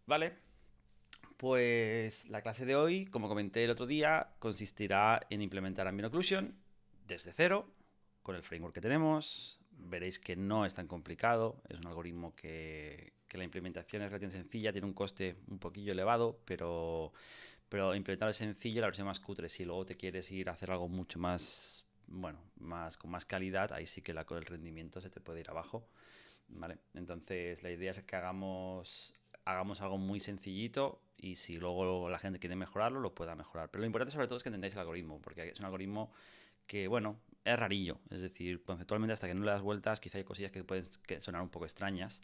Vale, pues la clase de hoy, como comenté el otro día, consistirá en implementar Ambient Occlusion desde cero, con el framework que tenemos. Veréis que no es tan complicado, es un algoritmo que la implementación es relativamente sencilla, tiene un coste un poquillo elevado, pero implementarlo es sencillo, la versión más cutre. Si luego te quieres ir a hacer algo mucho más, bueno, con más calidad, ahí sí que el rendimiento se te puede ir abajo. ¿Vale? Entonces la idea es que hagamos algo muy sencillito y si luego la gente quiere mejorarlo, lo pueda mejorar. Pero lo importante sobre todo es que entendáis el algoritmo, porque es un algoritmo que, bueno, es rarillo. Es decir, conceptualmente hasta que no le das vueltas, quizá hay cosillas que pueden sonar un poco extrañas.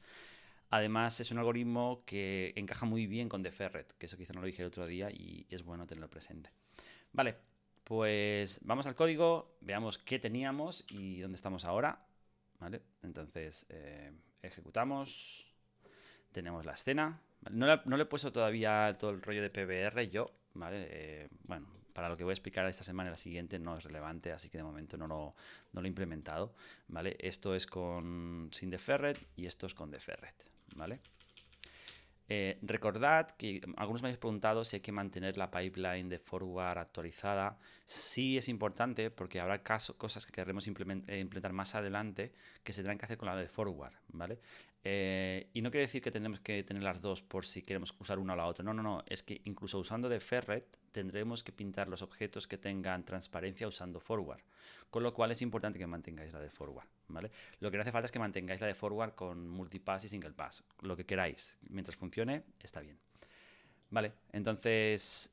Además, es un algoritmo que encaja muy bien con Deferret, que eso quizá no lo dije el otro día y es bueno tenerlo presente. Vale, pues vamos al código, veamos qué teníamos y dónde estamos ahora. ¿Vale? Entonces, ejecutamos, tenemos la escena. No le he puesto todavía todo el rollo de PBR yo, ¿vale? Bueno, para lo que voy a explicar esta semana y la siguiente no es relevante, así que de momento no lo he implementado, ¿vale? Esto es sin Deferret y esto es con Deferret, ¿vale? Recordad que algunos me habéis preguntado si hay que mantener la pipeline de forward actualizada. Sí es importante porque habrá cosas que querremos implementar más adelante que se tendrán que hacer con la de forward, ¿vale? Y no quiere decir que tenemos que tener las dos por si queremos usar una o la otra. No, no, no. Es que incluso usando de Ferret tendremos que pintar los objetos que tengan transparencia usando forward. Con lo cual es importante que mantengáis la de forward, ¿vale? Lo que no hace falta es que mantengáis la de forward con multipass y single pass. Lo que queráis. Mientras funcione, está bien. Vale, entonces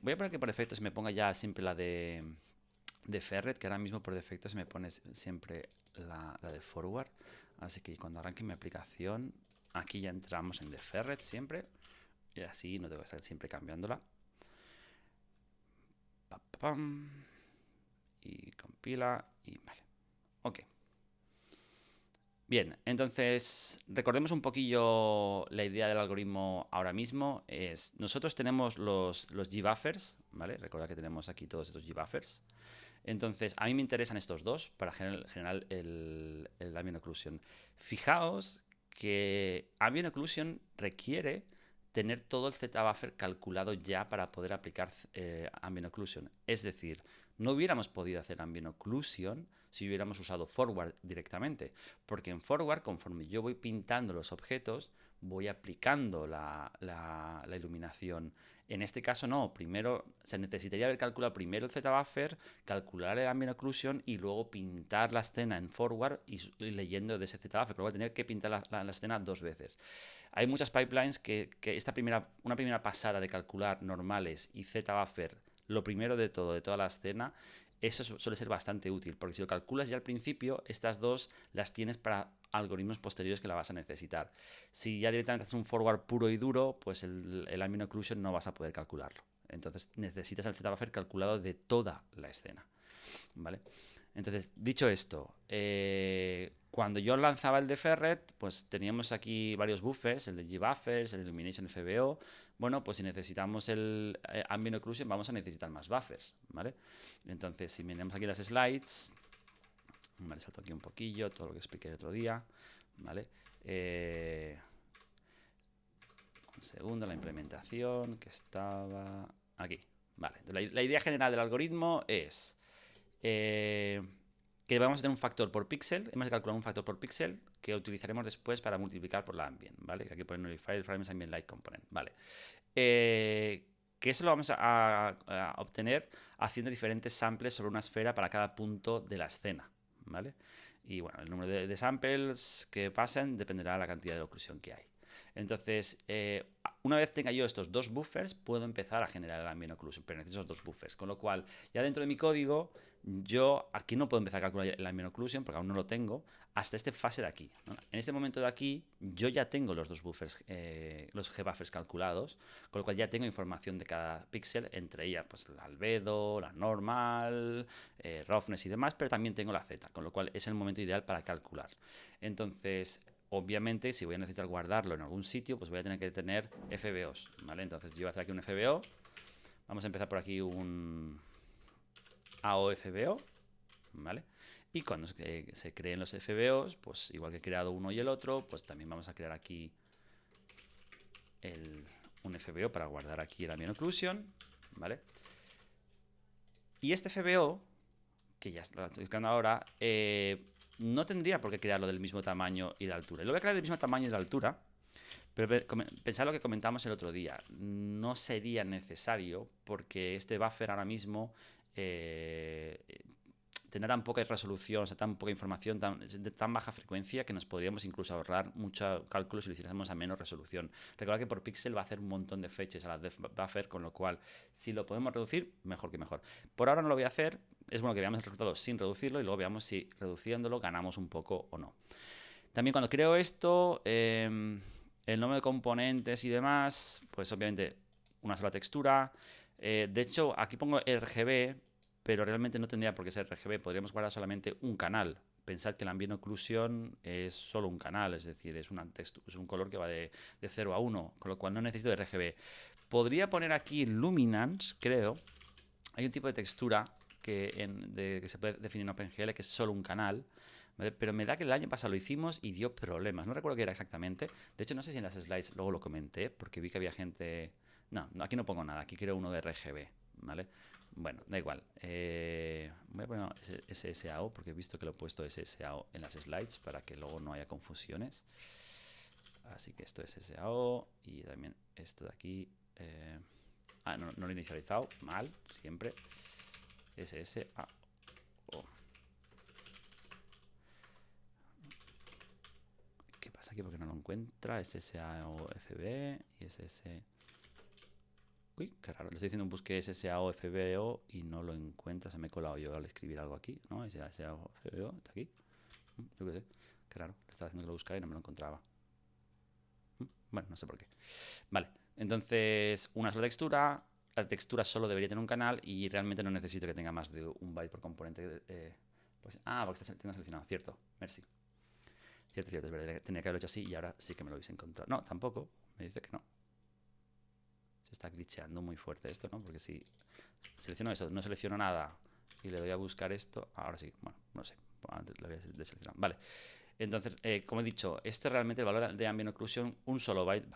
voy a poner que por defecto se me ponga ya siempre la de Ferret, que ahora mismo por defecto se me pone siempre la de forward. Así que cuando arranque mi aplicación, aquí ya entramos en de Ferret siempre. Y así no tengo que estar siempre cambiándola. Pa, pa, pam. Y compila y vale. Ok. Bien, entonces recordemos un poquillo la idea del algoritmo ahora mismo. Nosotros tenemos los G-buffers, ¿vale? Recordad que tenemos aquí todos estos G-buffers. Entonces, a mí me interesan estos dos para generar el ambient occlusion. Fijaos que ambient occlusion requiere tener todo el Z-buffer calculado ya para poder aplicar ambient occlusion. Es decir, no hubiéramos podido hacer ambient occlusion si hubiéramos usado forward directamente, porque en forward, conforme yo voy pintando los objetos, voy aplicando la iluminación. En este caso no, primero se necesitaría haber calculado primero el Z-buffer, calcular el ambient occlusion y luego pintar la escena en forward y leyendo de ese Z-buffer, pero voy a tener que pintar la escena dos veces. Hay muchas pipelines que una primera pasada de calcular normales y Z-buffer, lo primero de todo, de toda la escena, eso suele ser bastante útil, porque si lo calculas ya al principio, estas dos las tienes para algoritmos posteriores que la vas a necesitar. Si ya directamente haces un forward puro y duro, pues el ambient occlusion no vas a poder calcularlo. Entonces necesitas el Z-buffer calculado de toda la escena, ¿vale? Entonces, dicho esto, cuando yo lanzaba el de Ferret, pues teníamos aquí varios buffers, el de G-buffers, el Illumination FBO. Bueno, pues si necesitamos el Ambient Occlusion, vamos a necesitar más buffers, ¿vale? Entonces, si miramos aquí las slides, vale, salto aquí un poquillo, todo lo que expliqué el otro día, ¿vale? Un segundo, la implementación que estaba aquí, ¿vale? La idea general del algoritmo es que vamos a tener un factor por píxel, hemos calculado un factor por píxel que utilizaremos después para multiplicar por la ambient, ¿vale? Que aquí pone Nullifier Frames Ambient Light Component, ¿vale? Que eso lo vamos a obtener haciendo diferentes samples sobre una esfera para cada punto de la escena, ¿vale? Y bueno, el número de samples que pasen dependerá de la cantidad de oclusión que hay. Entonces, una vez tenga yo estos dos buffers, puedo empezar a generar el ambient occlusion, pero necesito esos dos buffers. Con lo cual, ya dentro de mi código, yo aquí no puedo empezar a calcular el ambient occlusion porque aún no lo tengo, hasta esta fase de aquí, ¿no? En este momento de aquí, yo ya tengo los dos buffers, los G-buffers calculados, con lo cual ya tengo información de cada píxel, entre ellas pues la albedo, la normal, roughness y demás, pero también tengo la Z, con lo cual es el momento ideal para calcular. Entonces, obviamente, si voy a necesitar guardarlo en algún sitio, pues voy a tener que tener FBOs, ¿vale? Entonces yo voy a hacer aquí un FBO. Vamos a empezar por aquí un AOFBO, ¿vale? Y cuando se creen los FBOs, pues igual que he creado uno y el otro, pues también vamos a crear aquí el FBO para guardar aquí el ambient occlusion, ¿vale? Y este FBO, que ya lo estoy creando ahora, no tendría por qué crearlo del mismo tamaño y de altura. Lo voy a crear del mismo tamaño y de altura, pero pensad lo que comentamos el otro día. No sería necesario porque este buffer ahora mismo tendrá tan poca resolución, o sea, tan poca información, de tan baja frecuencia que nos podríamos incluso ahorrar mucho cálculo si lo hiciéramos a menos resolución. Recordad que por píxel va a hacer un montón de fetches a la depth buffer, con lo cual si lo podemos reducir, mejor que mejor. Por ahora no lo voy a hacer, es bueno que veamos el resultado sin reducirlo y luego veamos si reduciéndolo ganamos un poco o no. También cuando creo esto, el nombre de componentes y demás, pues obviamente una sola textura. De hecho, aquí pongo RGB, pero realmente no tendría por qué ser RGB, podríamos guardar solamente un canal. Pensad que la ambient occlusion es solo un canal, es decir, es un color que va de 0 a 1, con lo cual no necesito de RGB. Podría poner aquí luminance, creo. Hay un tipo de textura que se puede definir en OpenGL que es solo un canal, ¿vale? Pero me da que el año pasado lo hicimos y dio problemas. No recuerdo qué era exactamente. De hecho, no sé si en las slides luego lo comenté, porque vi que había gente... No, aquí no pongo nada, aquí quiero uno de RGB, ¿vale? Bueno, da igual. Voy a poner SSAO porque he visto que lo he puesto SSAO en las slides para que luego no haya confusiones. Así que esto es SSAO y también esto de aquí. No lo he inicializado. Mal, siempre. SSAO. ¿Qué pasa aquí? Porque no lo encuentra. SSAO-FB y SS... Uy, qué raro. Le estoy diciendo un busque SSAO-FBO y no lo encuentra. Se me he colado yo al escribir algo aquí, ¿no? SSAO-FBO, está aquí. Yo qué sé. Qué raro. Le estaba haciendo que lo buscara y no me lo encontraba. Bueno, no sé por qué. Vale. Entonces, una sola textura. La textura solo debería tener un canal y realmente no necesito que tenga más de un byte por componente. Porque tengo seleccionado. Cierto. Merci. Cierto, es verdad. Tenía que haberlo hecho así y ahora sí que me lo hubiese encontrado. No, tampoco. Me dice que no. Se está glitcheando muy fuerte esto, ¿no? Porque si selecciono eso, no selecciono nada y le doy a buscar esto, ahora sí, bueno, no sé, antes lo voy a deseleccionar. Vale, entonces, como he dicho, este realmente el valor de ambient occlusion, un solo byte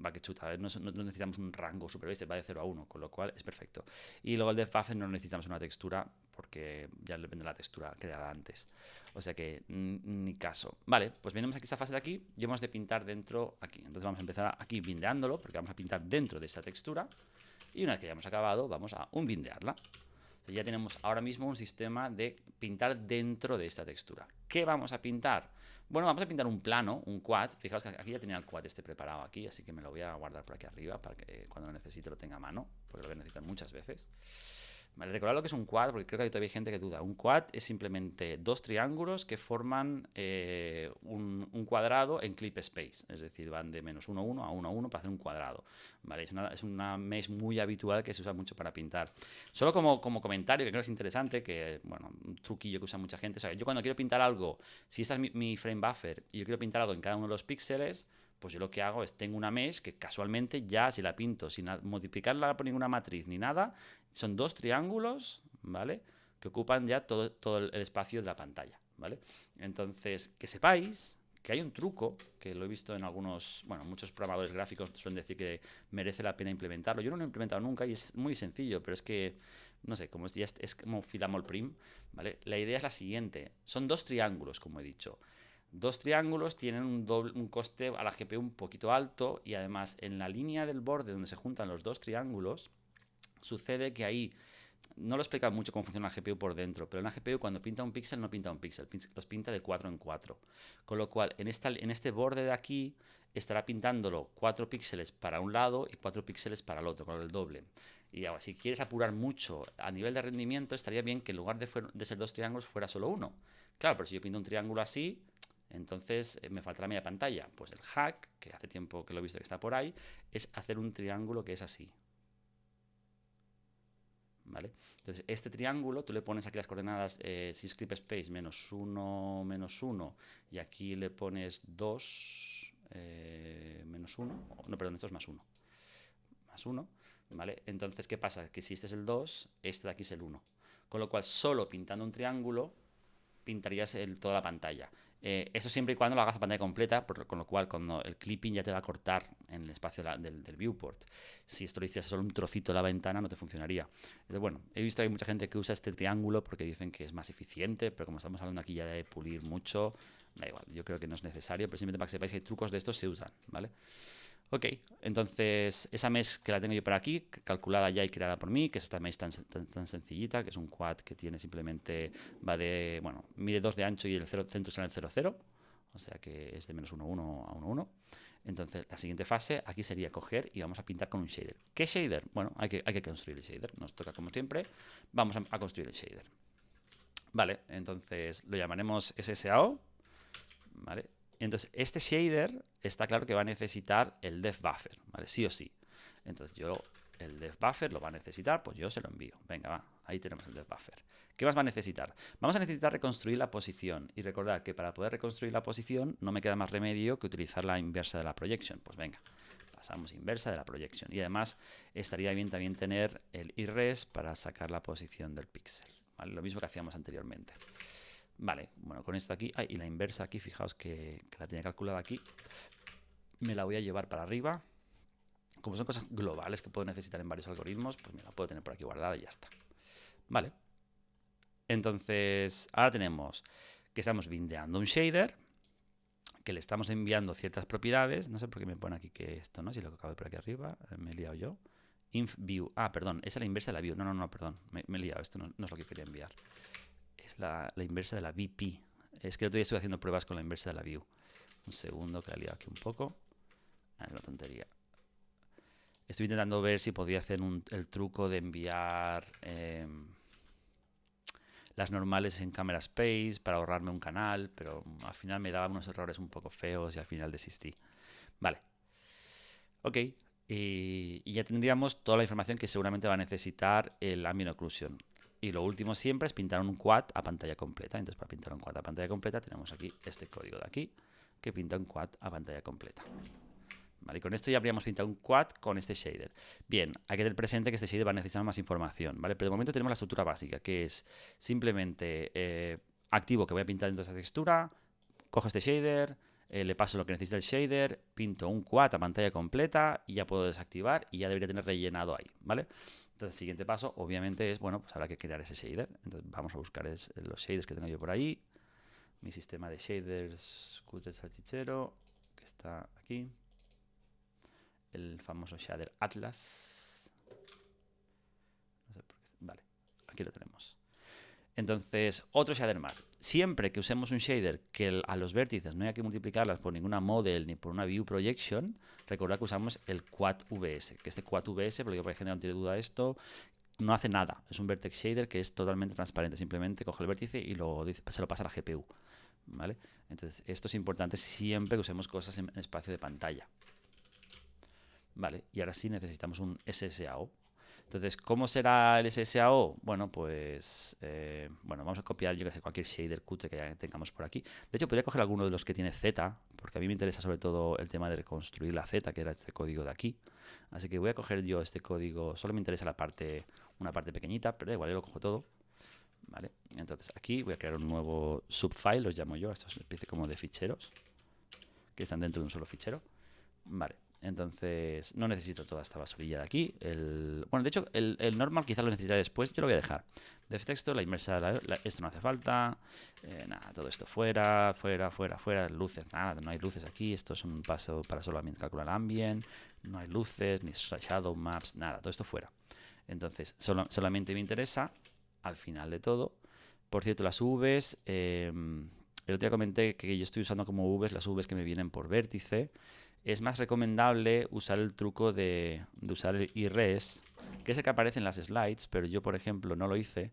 va que chuta, no necesitamos un rango super base, va de 0 a 1, con lo cual es perfecto. Y luego el depth buffer no necesitamos una textura porque ya depende de la textura creada antes. O sea que ni caso. Vale, pues venimos aquí a esta fase de aquí y hemos de pintar dentro aquí. Entonces vamos a empezar aquí bindeándolo porque vamos a pintar dentro de esta textura. Y una vez que hayamos acabado, vamos a unbindearla. O sea, ya tenemos ahora mismo un sistema de pintar dentro de esta textura. ¿Qué vamos a pintar? Bueno, vamos a pintar un plano, un quad. Fijaos que aquí ya tenía el quad este preparado aquí, así que me lo voy a guardar por aquí arriba para que cuando lo necesite lo tenga a mano, porque lo voy a necesitar muchas veces. Vale, recordad lo que es un quad, porque creo que todavía hay gente que duda. Un quad es simplemente dos triángulos que forman un cuadrado en clip space. Es decir, van de -1, 1 a 1, 1 para hacer un cuadrado. Vale, es una mesh muy habitual que se usa mucho para pintar. Solo como comentario, que creo que es interesante, que, bueno, un truquillo que usa mucha gente. O sea, yo cuando quiero pintar algo, si esta es mi frame buffer y yo quiero pintar algo en cada uno de los píxeles, pues yo lo que hago es tengo una mesh que casualmente ya si la pinto sin modificarla por ninguna matriz ni nada, son dos triángulos, ¿vale? Que ocupan ya todo el espacio de la pantalla, ¿vale? Entonces, que sepáis que hay un truco, que lo he visto en muchos programadores gráficos suelen decir que merece la pena implementarlo. Yo no lo he implementado nunca y es muy sencillo, pero es que, no sé, como es como Filamol Prim, ¿vale? La idea es la siguiente. Son dos triángulos, como he dicho. Dos triángulos tienen un coste a la GPU un poquito alto y además en la línea del borde donde se juntan los dos triángulos sucede que ahí no lo explica mucho cómo funciona la GPU por dentro, pero en la GPU cuando pinta un píxel no pinta un píxel, los pinta de 4 en 4. Con lo cual en este borde de aquí estará pintándolo 4 píxeles para un lado y 4 píxeles para el otro, con el doble. Y ahora, si quieres apurar mucho a nivel de rendimiento, estaría bien que en lugar de ser dos triángulos fuera solo uno. Claro, pero si yo pinto un triángulo así, entonces me faltará media pantalla. Pues el hack, que hace tiempo que lo he visto que está por ahí, es hacer un triángulo que es así. ¿Vale? Entonces, este triángulo, tú le pones aquí las coordenadas sysclip space -1, -1, y aquí le pones 2, -1, no, perdón, esto es +1, ¿vale? Entonces, ¿qué pasa? Que si este es el 2, este de aquí es el 1. Con lo cual, solo pintando un triángulo, pintarías toda la pantalla. Eso siempre y cuando lo hagas a pantalla completa, con lo cual cuando el clipping ya te va a cortar en el espacio del viewport. Si esto lo hicieras solo un trocito de la ventana, no te funcionaría. Entonces, bueno, he visto que hay mucha gente que usa este triángulo porque dicen que es más eficiente, pero como estamos hablando aquí ya de pulir mucho, da igual, yo creo que no es necesario, pero simplemente para que sepáis que trucos de estos se usan, ¿vale? Ok, entonces esa mesh que la tengo yo por aquí, calculada ya y creada por mí, que es esta mesh tan sencillita, que es un quad que tiene simplemente, bueno, mide 2 de ancho y el centro está en el 0, 0, o sea que es de menos 1, 1 a 1, 1. Entonces la siguiente fase aquí sería coger y vamos a pintar con un shader. ¿Qué shader? Bueno, hay que construir el shader, nos toca como siempre, vamos a construir el shader. Vale, entonces lo llamaremos SSAO, ¿vale? Entonces, este shader está claro que va a necesitar el depth buffer, ¿vale? Sí o sí. Entonces, el depth buffer lo va a necesitar, pues yo se lo envío. Venga, va, ahí tenemos el depth buffer. ¿Qué más va a necesitar? Vamos a necesitar reconstruir la posición. Y recordad que para poder reconstruir la posición no me queda más remedio que utilizar la inversa de la projection. Pues venga, pasamos inversa de la projection. Y además estaría bien también tener el IRES para sacar la posición del píxel, ¿vale? Lo mismo que hacíamos anteriormente. Vale, bueno, con esto aquí, y la inversa aquí, fijaos que la tenía calculada aquí, me la voy a llevar para arriba. Como son cosas globales que puedo necesitar en varios algoritmos, pues me la puedo tener por aquí guardada y ya está. Vale. Entonces, ahora tenemos que estamos bindeando un shader, que le estamos enviando ciertas propiedades. No sé por qué me pone aquí que esto, ¿no? Si lo acabo de por aquí arriba, me he liado yo. Inf view. Ah, perdón, esa es la inversa de la view. No, perdón, me he liado. Esto no es lo que quería enviar. Es la inversa de la VP. Es que el otro día estuve haciendo pruebas con la inversa de la view. Un segundo, que la he liado aquí un poco. Es una tontería. Estoy intentando ver si podía hacer el truco de enviar las normales en Camera Space para ahorrarme un canal, pero al final me daba unos errores un poco feos y al final desistí. Vale. Ok. Y ya tendríamos toda la información que seguramente va a necesitar el Ambient Occlusion. Y lo último siempre es pintar un quad a pantalla completa. Entonces, para pintar un quad a pantalla completa tenemos aquí este código de aquí, que pinta un quad a pantalla completa. Vale, y con esto ya habríamos pintado un quad con este shader. Bien, hay que tener presente que este shader va a necesitar más información, ¿vale? Pero de momento tenemos la estructura básica, que es simplemente activo que voy a pintar dentro de esta textura, cojo este shader, le paso lo que necesita el shader, pinto un quad a pantalla completa y ya puedo desactivar y ya debería tener rellenado ahí, ¿vale? Entonces, el siguiente paso, obviamente, es, bueno, pues habrá que crear ese shader. Entonces, vamos a buscar los shaders que tengo yo por ahí. Mi sistema de shaders, Qt salchichero, que está aquí. El famoso shader Atlas. No sé por qué. Vale, aquí lo tenemos. Entonces, otro shader más. Siempre que usemos un shader que a los vértices no haya que multiplicarlas por ninguna model ni por una view projection, recordad que usamos el quad VS. Que este quad VS, porque yo por ejemplo no tiene duda esto, no hace nada. Es un vertex shader que es totalmente transparente. Simplemente coge el vértice y se lo pasa a la GPU. ¿Vale? Entonces, esto es importante siempre que usemos cosas en espacio de pantalla. Vale, y ahora sí necesitamos un SSAO. Entonces, ¿cómo será el SSAO? Bueno, pues vamos a copiar, yo que sé, cualquier shader cutre que ya tengamos por aquí. De hecho, podría coger alguno de los que tiene Z, porque a mí me interesa sobre todo el tema de reconstruir la Z, que era este código de aquí. Así que voy a coger yo este código, solo me interesa una parte pequeñita, pero igual yo lo cojo todo. Vale, entonces aquí voy a crear un nuevo subfile, los llamo yo, esto es una especie como de ficheros, que están dentro de un solo fichero. Vale. Entonces, no necesito toda esta basurilla de aquí. Bueno, de hecho, el normal quizás lo necesitaré después. Yo lo voy a dejar. Def texto, la inversa, esto no hace falta. Nada, todo esto fuera. Luces, nada, no hay luces aquí. Esto es un paso para solamente calcular ambient. No hay luces, ni shadow maps, nada, todo esto fuera. Entonces, solamente me interesa, al final de todo. Por cierto, las Vs. El otro día comenté que yo estoy usando como Vs las Vs que me vienen por vértice. Es más recomendable usar el truco de usar el IRES, que es el que aparece en las slides, pero yo, por ejemplo, no lo hice.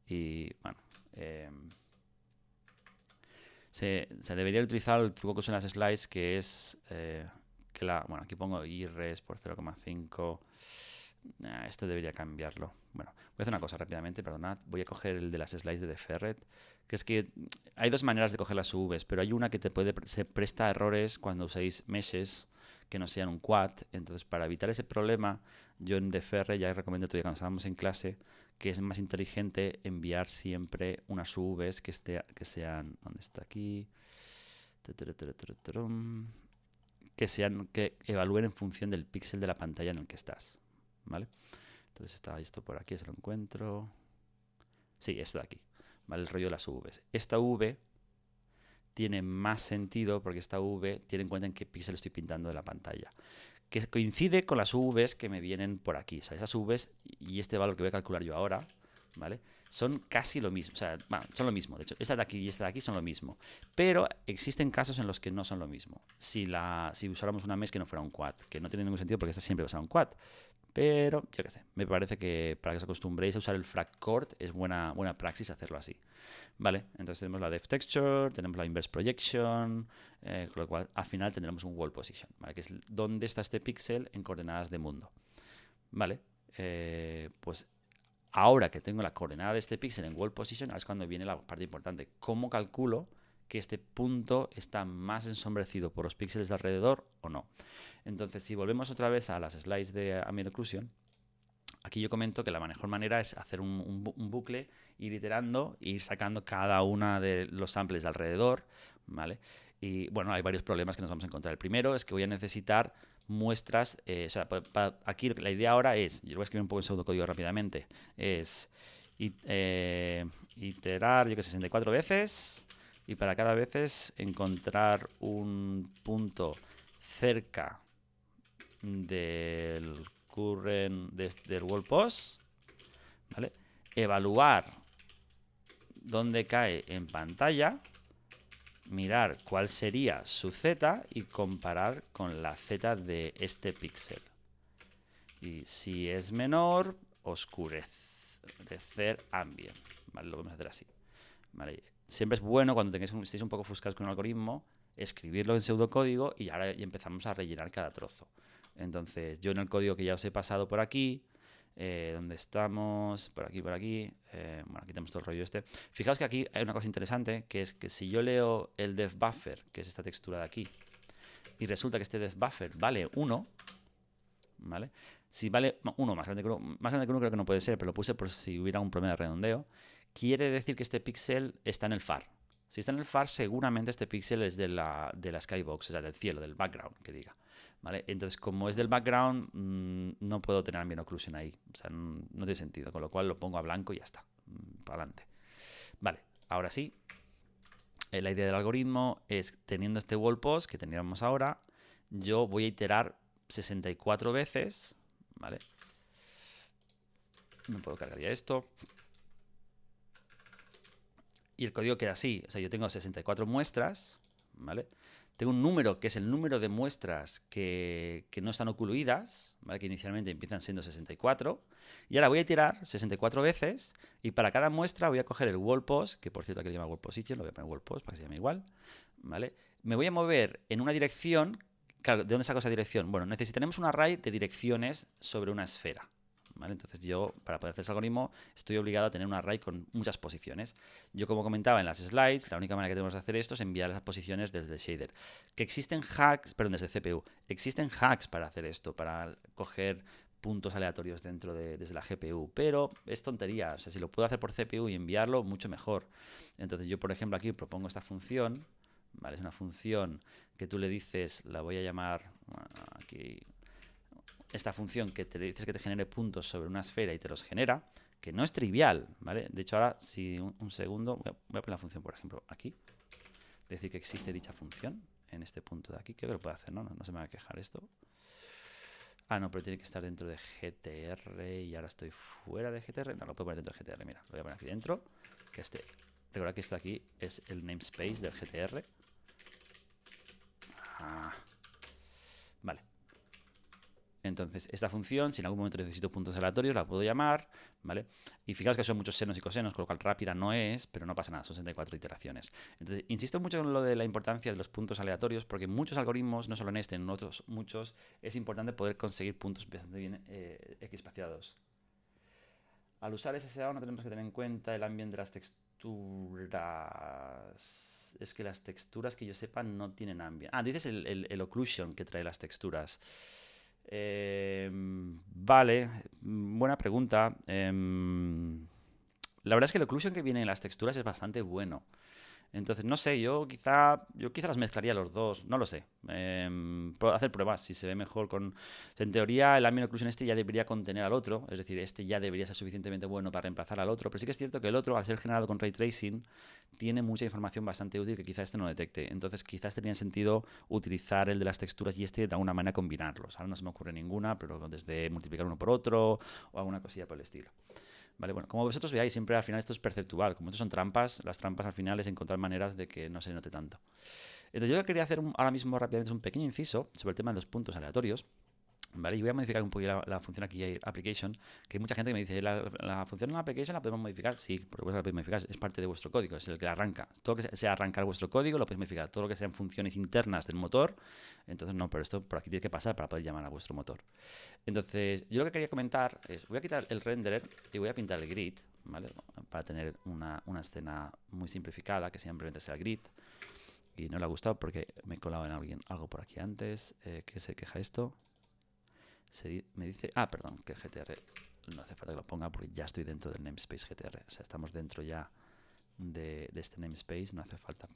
Y, bueno, se debería utilizar el truco que uso en las slides, que es bueno, aquí pongo IRES por 0,5. Esto debería cambiarlo. Bueno, voy a hacer una cosa rápidamente, perdonad. Voy a coger el de las slides de Deferret, que es que hay dos maneras de coger las UVs, pero hay una que se presta a errores cuando usáis meshes que no sean un quad. Entonces, para evitar ese problema, yo en Deferret ya recomiendo todavía cuando estábamos en clase que es más inteligente enviar siempre unas UVs que sean... ¿Dónde está aquí? Que evalúen en función del píxel de la pantalla en el que estás, ¿vale? Entonces está esto por aquí, se lo encuentro. Sí, esto de aquí, ¿vale? El rollo de las UVs. Esta V tiene más sentido porque esta V tiene en cuenta en qué píxel estoy pintando de la pantalla, que coincide con las UVs que me vienen por aquí. O sea, esas UVs y este valor que voy a calcular yo ahora, ¿vale? Son casi lo mismo. O sea, bueno, son lo mismo. De hecho, esta de aquí y esta de aquí son lo mismo. Pero existen casos en los que no son lo mismo. Si usáramos una mesh que no fuera un quad, que no tiene ningún sentido porque esta siempre va a ser un quad. Pero, yo qué sé, me parece que para que os acostumbréis a usar el FracCord es buena praxis hacerlo así. Vale, entonces tenemos la Depth Texture, tenemos la Inverse Projection, con lo cual al final tendremos un Wall Position, ¿vale? Que es dónde está este píxel en coordenadas de mundo. Vale, pues ahora que tengo la coordenada de este píxel en Wall Position, ahora es cuando viene la parte importante. ¿Cómo calculo que este punto está más ensombrecido por los píxeles de alrededor o no? Entonces, si volvemos otra vez a las slides de Ambient Occlusion, aquí yo comento que la mejor manera es hacer un bucle, ir iterando e ir sacando cada una de los samples de alrededor, ¿vale? Y bueno, hay varios problemas que nos vamos a encontrar. El primero es que voy a necesitar muestras, o sea, aquí la idea ahora es, yo lo voy a escribir un poco en pseudocódigo rápidamente, es iterar, yo que sé, 64 veces y para cada vez encontrar un punto cerca del del wall post, ¿vale? Evaluar dónde cae en pantalla, mirar cuál sería su Z y comparar con la Z de este píxel. Y si es menor, oscurecer ambient, ¿vale? Lo vamos a hacer así, ¿vale? Siempre es bueno cuando estéis un poco ofuscados con un algoritmo, escribirlo en pseudocódigo y ahora ya empezamos a rellenar cada trozo. Entonces, yo en el código que ya os he pasado por aquí, donde estamos, por aquí, bueno, aquí tenemos todo el rollo este. Fijaos que aquí hay una cosa interesante, que es que si yo leo el depth buffer, que es esta textura de aquí, y resulta que este depth buffer vale 1, ¿vale? Si vale 1 más grande que 1 creo que no puede ser, pero lo puse por si hubiera un problema de redondeo, quiere decir que este píxel está en el far. Si está en el far, seguramente este píxel es de la skybox, o sea, del cielo, del background, que diga. ¿Vale? Entonces, como es del background, no puedo tener ambient occlusion ahí. O sea, no tiene sentido, con lo cual lo pongo a blanco y ya está. Para adelante. Vale, ahora sí. La idea del algoritmo es, teniendo este wall post que tendríamos ahora, yo voy a iterar 64 veces, ¿vale? Me puedo cargar ya esto. Y el código queda así. O sea, yo tengo 64 muestras, ¿vale? Tengo un número que es el número de muestras que no están ocluidas, ¿vale? Que inicialmente empiezan siendo 64. Y ahora voy a iterar 64 veces y para cada muestra voy a coger el wall post, que por cierto aquí le llama wall position, lo voy a poner wall post para que se llame igual, ¿vale? Me voy a mover en una dirección. Claro, ¿de dónde saco esa dirección? Bueno, necesitaremos un array de direcciones sobre una esfera, ¿vale? Entonces yo, para poder hacer ese algoritmo, estoy obligado a tener un array con muchas posiciones. Yo, como comentaba en las slides, la única manera que tenemos de hacer esto es enviar esas posiciones desde el shader. Que existen hacks, perdón, desde el CPU. Existen hacks para hacer esto, para coger puntos aleatorios desde la GPU, pero es tontería. O sea, si lo puedo hacer por CPU y enviarlo, mucho mejor. Entonces yo, por ejemplo, aquí propongo esta función, ¿vale? Es una función que tú le dices, la voy a llamar, bueno, aquí, esta función que te dices que te genere puntos sobre una esfera y te los genera, que no es trivial, ¿vale? De hecho, ahora, si un segundo, voy a poner la función, por ejemplo, aquí, decir que existe dicha función en este punto de aquí, creo que lo puede hacer, ¿no? No se me va a quejar esto. Ah, no, pero tiene que estar dentro de GTR y ahora estoy fuera de GTR. No, lo puedo poner dentro de GTR, mira, lo voy a poner aquí dentro, que recuerda que esto aquí es el namespace del GTR. Vale. Entonces, esta función, si en algún momento necesito puntos aleatorios, la puedo llamar, ¿vale? Y fijaos que son muchos senos y cosenos, con lo cual rápida no es, pero no pasa nada, son 64 iteraciones. Entonces, insisto mucho en lo de la importancia de los puntos aleatorios, porque en muchos algoritmos, no solo en este, en otros muchos, es importante poder conseguir puntos bastante bien equispaciados. Al usar SSAO no tenemos que tener en cuenta el ambiente de las texturas. Es que las texturas que yo sepa no tienen ambient. Ah, dices el occlusion que trae las texturas. Vale, buena pregunta. La verdad es que el occlusion que viene en las texturas es bastante bueno. Entonces, no sé, yo quizá las mezclaría los dos, no lo sé. Hacer pruebas, si se ve mejor con... En teoría, el ambient occlusion este ya debería contener al otro, es decir, este ya debería ser suficientemente bueno para reemplazar al otro, pero sí que es cierto que el otro, al ser generado con Ray Tracing, tiene mucha información bastante útil que quizá este no detecte. Entonces, quizás tenía sentido utilizar el de las texturas y este de alguna manera combinarlos. Ahora no se me ocurre ninguna, pero desde multiplicar uno por otro o alguna cosilla por el estilo. Vale, bueno, como vosotros veáis, siempre al final esto es perceptual. Como estos son trampas, las trampas al final es encontrar maneras de que no se note tanto. Entonces yo quería hacer ahora mismo rápidamente un pequeño inciso sobre el tema de los puntos aleatorios. ¿Vale? Y voy a modificar un poquito la función aquí, application, que hay mucha gente que me dice, ¿la función en la application la podemos modificar? Sí, porque la podéis modificar, es parte de vuestro código, es el que la arranca. Todo lo que sea arrancar vuestro código lo podéis modificar. Todo lo que sean funciones internas del motor, entonces no, pero esto por aquí tiene que pasar para poder llamar a vuestro motor. Entonces, yo lo que quería comentar es, voy a quitar el renderer y voy a pintar el grid, ¿vale? Para tener una escena muy simplificada, que simplemente sea el grid. Y no le ha gustado porque me he colado en algo por aquí antes. ¿Qué se queja esto? Me dice... Ah, perdón, que GTR no hace falta que lo ponga porque ya estoy dentro del namespace GTR. O sea, estamos dentro ya de este namespace, no hace falta.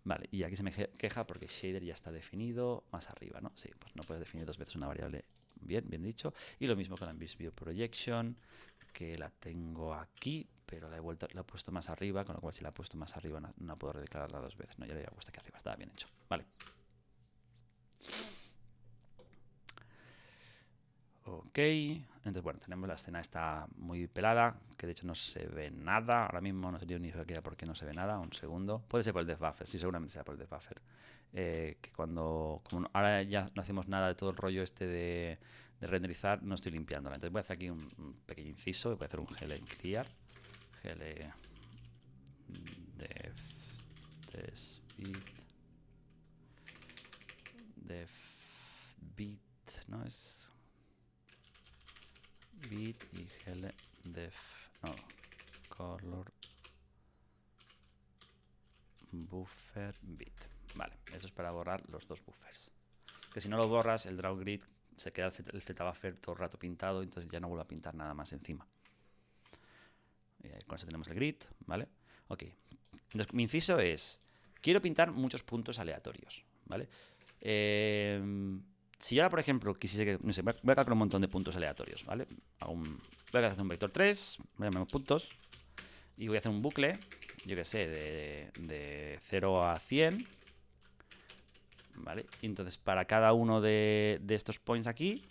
Vale, y aquí se me queja porque shader ya está definido más arriba, ¿no? Sí, pues no puedes definir dos veces una variable. Bien dicho. Y lo mismo con la View Projection, que la tengo aquí, pero la he puesto más arriba, con lo cual si la he puesto más arriba no puedo declararla dos veces. No, ya la había puesto aquí arriba, estaba bien hecho. Vale. Ok, entonces bueno, tenemos la escena esta muy pelada, que de hecho no se ve nada, ahora mismo no sé ni siquiera por qué no se ve nada, un segundo, puede ser por el debuffer, sí, seguramente sea por el debuffer, que como ahora ya no hacemos nada de todo el rollo este de renderizar, no estoy limpiándola, entonces voy a hacer aquí un pequeño inciso, voy a hacer un gl clear, gl def def bit, no es bit y gl def, no, color buffer bit. Vale, eso es para borrar los dos buffers. Que si no lo borras, el draw grid se queda el z-buffer todo el rato pintado, entonces ya no vuelve a pintar nada más encima. Con eso tenemos el grid, ¿vale? Ok. Entonces, mi inciso es, quiero pintar muchos puntos aleatorios, ¿vale? Si yo ahora, por ejemplo, quisiese que, no sé, voy a calcular un montón de puntos aleatorios, ¿vale? Voy a hacer un vector 3, voy a llamar puntos, y voy a hacer un bucle, yo que sé, de 0 a 100, ¿vale? Y entonces para cada uno de estos points aquí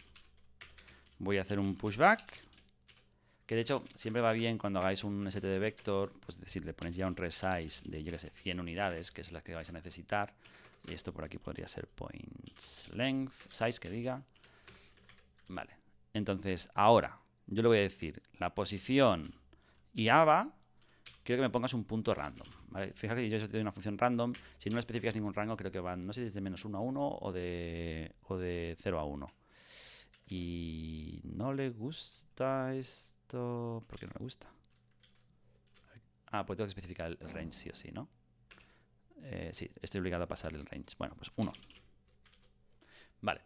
voy a hacer un pushback, que de hecho siempre va bien cuando hagáis un std vector, pues decir, le ponéis ya un resize de, yo que sé, 100 unidades, que es la que vais a necesitar, y esto por aquí podría ser points length, size que diga, vale. Entonces ahora yo le voy a decir la posición y ava, quiero que me pongas un punto random, ¿vale? Fíjate que yo te doy una función random, si no le especificas ningún rango, creo que van, no sé si es de menos 1 a 1 o de 0 a 1. Y no le gusta esto. ¿Por qué no le gusta? Ah, pues tengo que especificar el range sí o sí, ¿no? Sí, estoy obligado a pasar el range. Bueno, pues 1. Vale.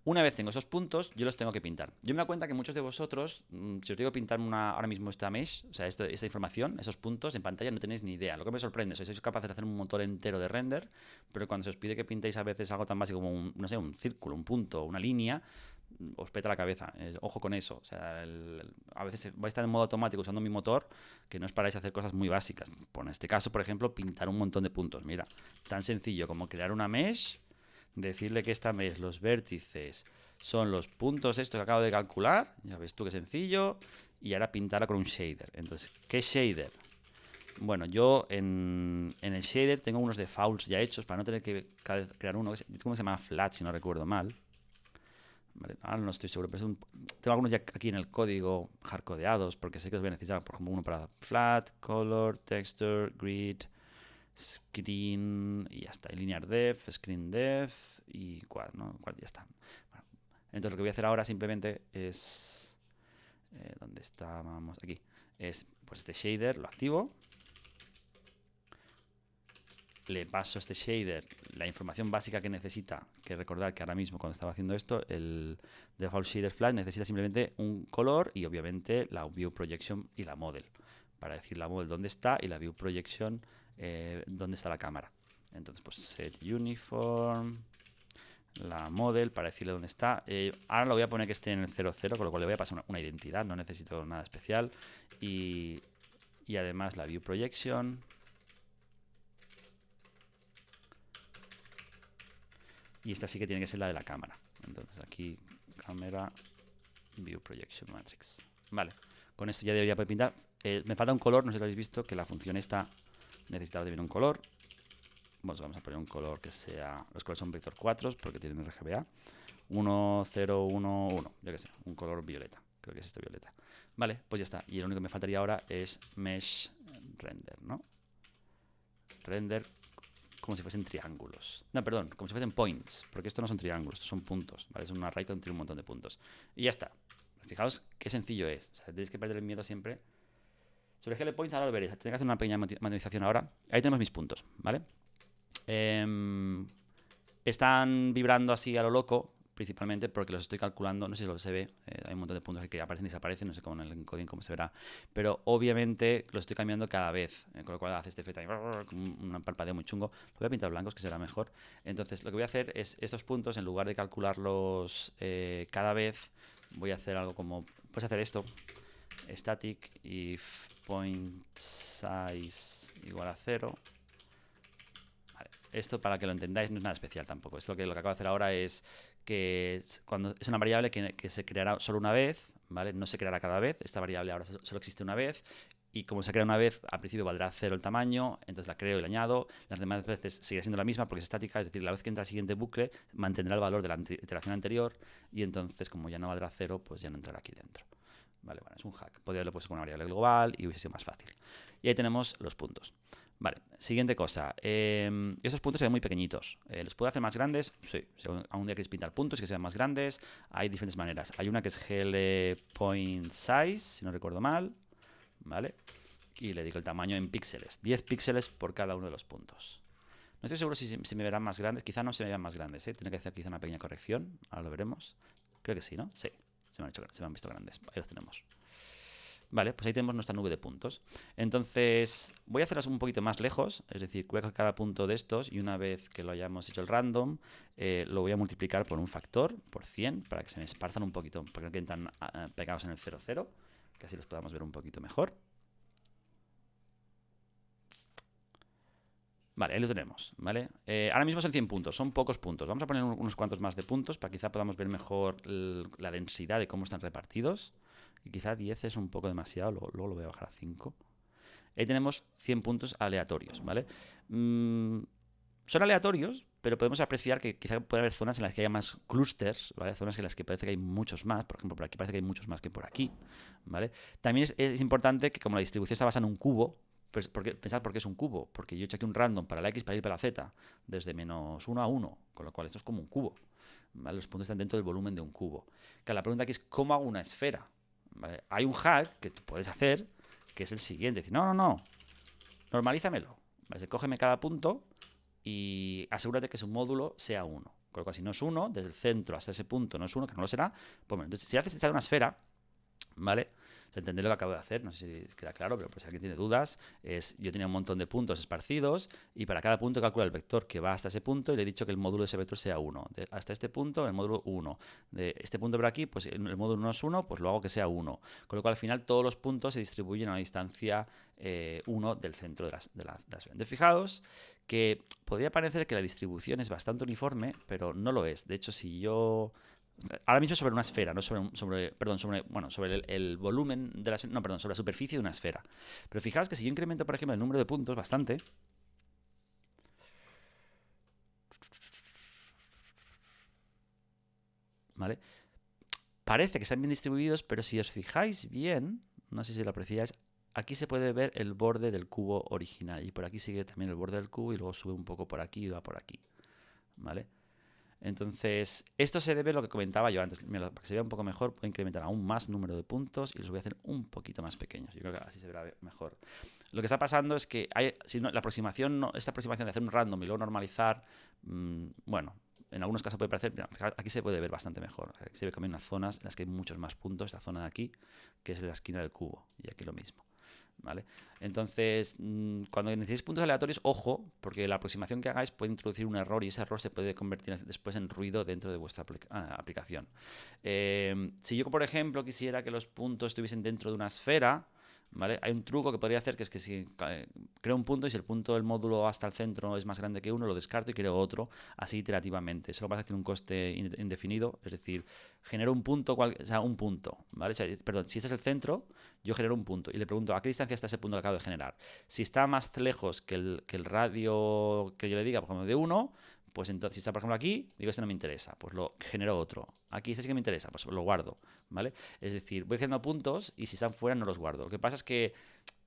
Una vez tengo esos puntos, yo los tengo que pintar. Yo me doy cuenta que muchos de vosotros, si os digo pintar ahora mismo esta mesh, o sea, esta información, esos puntos en pantalla, no tenéis ni idea. Lo que me sorprende, sois capaces de hacer un motor entero de render, pero cuando se os pide que pintéis a veces algo tan básico como no sé, un círculo, un punto, una línea, os peta la cabeza. Ojo con eso. O sea, a veces vais a estar en modo automático usando mi motor, que no os paráis a hacer cosas muy básicas. Por en este caso, por ejemplo, pintar un montón de puntos. Mira, tan sencillo como crear una mesh, decirle que esta mesh, los vértices, son los puntos estos que acabo de calcular. Ya ves tú qué sencillo. Y ahora pintarla con un shader. Entonces, ¿qué shader? Bueno, yo en el shader tengo unos defaults ya hechos para no tener que crear uno. ¿Cómo se llama? Flat, si no recuerdo mal. Vale, ahora no estoy seguro, pero tengo algunos ya aquí en el código hardcodeados porque sé que los voy a necesitar, por ejemplo, uno para flat, color, texture, grid, screen y ya está. Y linear depth, screen depth y cuál, ¿no? Cuál ya está. Bueno, entonces lo que voy a hacer ahora simplemente es... ¿dónde estábamos? Aquí. Es pues este shader, lo activo. le paso a este shader la información básica que necesita, que recordad que ahora mismo cuando estaba haciendo esto, el default shader flash necesita simplemente un color y obviamente la view projection y la model, para decir la model dónde está y la view projection dónde está la cámara. Entonces pues set uniform, la model para decirle dónde está. Ahora lo voy a poner que esté en el 00, con lo cual le voy a pasar una identidad, no necesito nada especial. Y además la view projection. Y esta sí que tiene que ser la de la cámara. Entonces aquí, cámara, view projection matrix. Vale, con esto ya debería poder pintar. Me falta un color, no sé si lo habéis visto, que la función esta necesitaba también un color. Vamos a poner un color que sea... Los colores son vector 4 porque tienen RGBA. 1, 0, 1, 1. Yo qué sé, un color violeta. Creo que es este violeta. Vale, pues ya está. Y lo único que me faltaría ahora es mesh render, ¿no? Render como si fuesen triángulos. No, perdón, como si fuesen points. Porque esto no son triángulos, estos son puntos. ¿Vale? Es una array que tiene un montón de puntos. Y ya está. Fijaos qué sencillo es. O sea, tenéis que perder el miedo siempre. Sobre GL Points ahora lo veréis. Tengo que hacer una pequeña manualización ahora. Ahí tenemos mis puntos, ¿vale? Están vibrando así a lo loco, principalmente porque los estoy calculando, no sé si lo se ve, hay un montón de puntos que aparecen y desaparecen, no sé cómo en el encoding cómo se verá, pero obviamente lo estoy cambiando cada vez, con lo cual hace este efecto ahí, un parpadeo muy chungo. Lo voy a pintar blancos que será mejor. Entonces lo que voy a hacer es estos puntos, en lugar de calcularlos cada vez, voy a hacer algo como, puedes hacer esto, static if point size igual a 0. Esto, para que lo entendáis, no es nada especial tampoco. Esto lo que acabo de hacer ahora es que cuando es una variable que se creará solo una vez, ¿vale? No se creará cada vez. Esta variable ahora solo existe una vez. Y como se crea una vez, al principio valdrá 0 el tamaño, entonces la creo y la añado. Las demás veces seguirá siendo la misma porque es estática, es decir, la vez que entra el siguiente bucle mantendrá el valor de la iteración anterior y entonces, como ya no valdrá 0, pues ya no entrará aquí dentro. Vale, bueno, es un hack. Podría haberlo puesto con una variable global y hubiese sido más fácil. Y ahí tenemos los puntos. Vale, siguiente cosa. Esos puntos se ven muy pequeñitos. ¿Los puedo hacer más grandes? Sí. Si algún día queréis pintar puntos que sean más grandes, hay diferentes maneras. Hay una que es GL Point Size, si no recuerdo mal. ¿Vale? Y le digo el tamaño en píxeles. 10 píxeles por cada uno de los puntos. No estoy seguro si me verán más grandes. Quizá no se me vean más grandes. Tiene que hacer quizá una pequeña corrección. Ahora lo veremos. Creo que sí, ¿no? Sí. Se me han visto grandes. Ahí los tenemos. Vale, pues ahí tenemos nuestra nube de puntos. Entonces, voy a hacerlas un poquito más lejos, es decir, voy a coger cada punto de estos y una vez que lo hayamos hecho el random, lo voy a multiplicar por un factor, por 100, para que se me esparzan un poquito, para que no queden tan pegados en el 0, 0, que así los podamos ver un poquito mejor. Vale, ahí lo tenemos, ¿vale? Ahora mismo son 100 puntos, son pocos puntos. Vamos a poner unos cuantos más de puntos para que quizá podamos ver mejor la densidad de cómo están repartidos. Y quizá 10 es un poco demasiado, luego lo voy a bajar a 5. Ahí tenemos 100 puntos aleatorios, ¿vale? Son aleatorios, pero podemos apreciar que quizá puede haber zonas en las que haya más clusters, ¿vale? Zonas en las que parece que hay muchos más. Por ejemplo, por aquí parece que hay muchos más que por aquí, ¿vale? También es importante que como la distribución está basada en un cubo, pues pensad por qué es un cubo. Porque yo he hecho aquí un random para la X, para Y, para la Z, desde menos 1 a 1, con lo cual esto es como un cubo, ¿vale? Los puntos están dentro del volumen de un cubo. Que la pregunta aquí es, ¿cómo hago una esfera? ¿Vale? Hay un hack que tú puedes hacer, que es el siguiente. Decir, no, normalízamelo. ¿Vale? Cógeme cada punto y asegúrate que su módulo sea 1. Con lo cual, si no es 1, desde el centro hasta ese punto no es 1, que no lo será, pues bueno, entonces si haces echar una esfera, ¿vale? O sea, entender lo que acabo de hacer, no sé si queda claro, pero pues si alguien tiene dudas, yo tenía un montón de puntos esparcidos y para cada punto calcula el vector que va hasta ese punto y le he dicho que el módulo de ese vector sea 1. Hasta este punto, el módulo 1. De este punto por aquí, pues el módulo no es 1, pues lo hago que sea 1. Con lo cual al final todos los puntos se distribuyen a una distancia 1 del centro de las Entonces fijaos que podría parecer que la distribución es bastante uniforme, pero no lo es. De hecho, si yo... Ahora mismo sobre una esfera, no sobre el volumen de la esfera, no, perdón, sobre la superficie de una esfera. Pero fijaos que si yo incremento, por ejemplo, el número de puntos bastante, ¿vale? Parece que están bien distribuidos, pero si os fijáis bien, no sé si lo apreciáis, aquí se puede ver el borde del cubo original y por aquí sigue también el borde del cubo y luego sube un poco por aquí y va por aquí, ¿vale? Entonces, esto se debe a lo que comentaba yo antes. Mira, para que se vea un poco mejor, puedo incrementar aún más número de puntos y los voy a hacer un poquito más pequeños. Yo creo que así se verá mejor. Lo que está pasando es que si no, la aproximación, esta aproximación de hacer un random y luego normalizar, bueno, en algunos casos puede parecer, mira, aquí se puede ver bastante mejor. Aquí se ve que hay unas zonas en las que hay muchos más puntos, esta zona de aquí, que es la esquina del cubo, y aquí lo mismo. ¿Vale? Entonces, cuando necesitéis puntos aleatorios, ojo, porque la aproximación que hagáis puede introducir un error y ese error se puede convertir después en ruido dentro de vuestra aplicación. Si yo, por ejemplo, quisiera que los puntos estuviesen dentro de una esfera, ¿vale? Hay un truco que podría hacer, que es que si creo un punto y si el punto del módulo hasta el centro es más grande que uno, lo descarto y creo otro, así iterativamente. Eso lo pasa que tiene un coste indefinido, es decir, genero un punto, o sea, un punto, ¿vale? O sea, perdón, si este es el centro, yo genero un punto y le pregunto a qué distancia está ese punto que acabo de generar. Si está más lejos que el radio que yo le diga, por ejemplo, de 1, pues entonces, si está, por ejemplo, aquí, digo, este no me interesa, pues lo genero otro. Aquí este sí que me interesa, pues lo guardo, ¿vale? Es decir, voy generando puntos y si están fuera no los guardo. Lo que pasa es que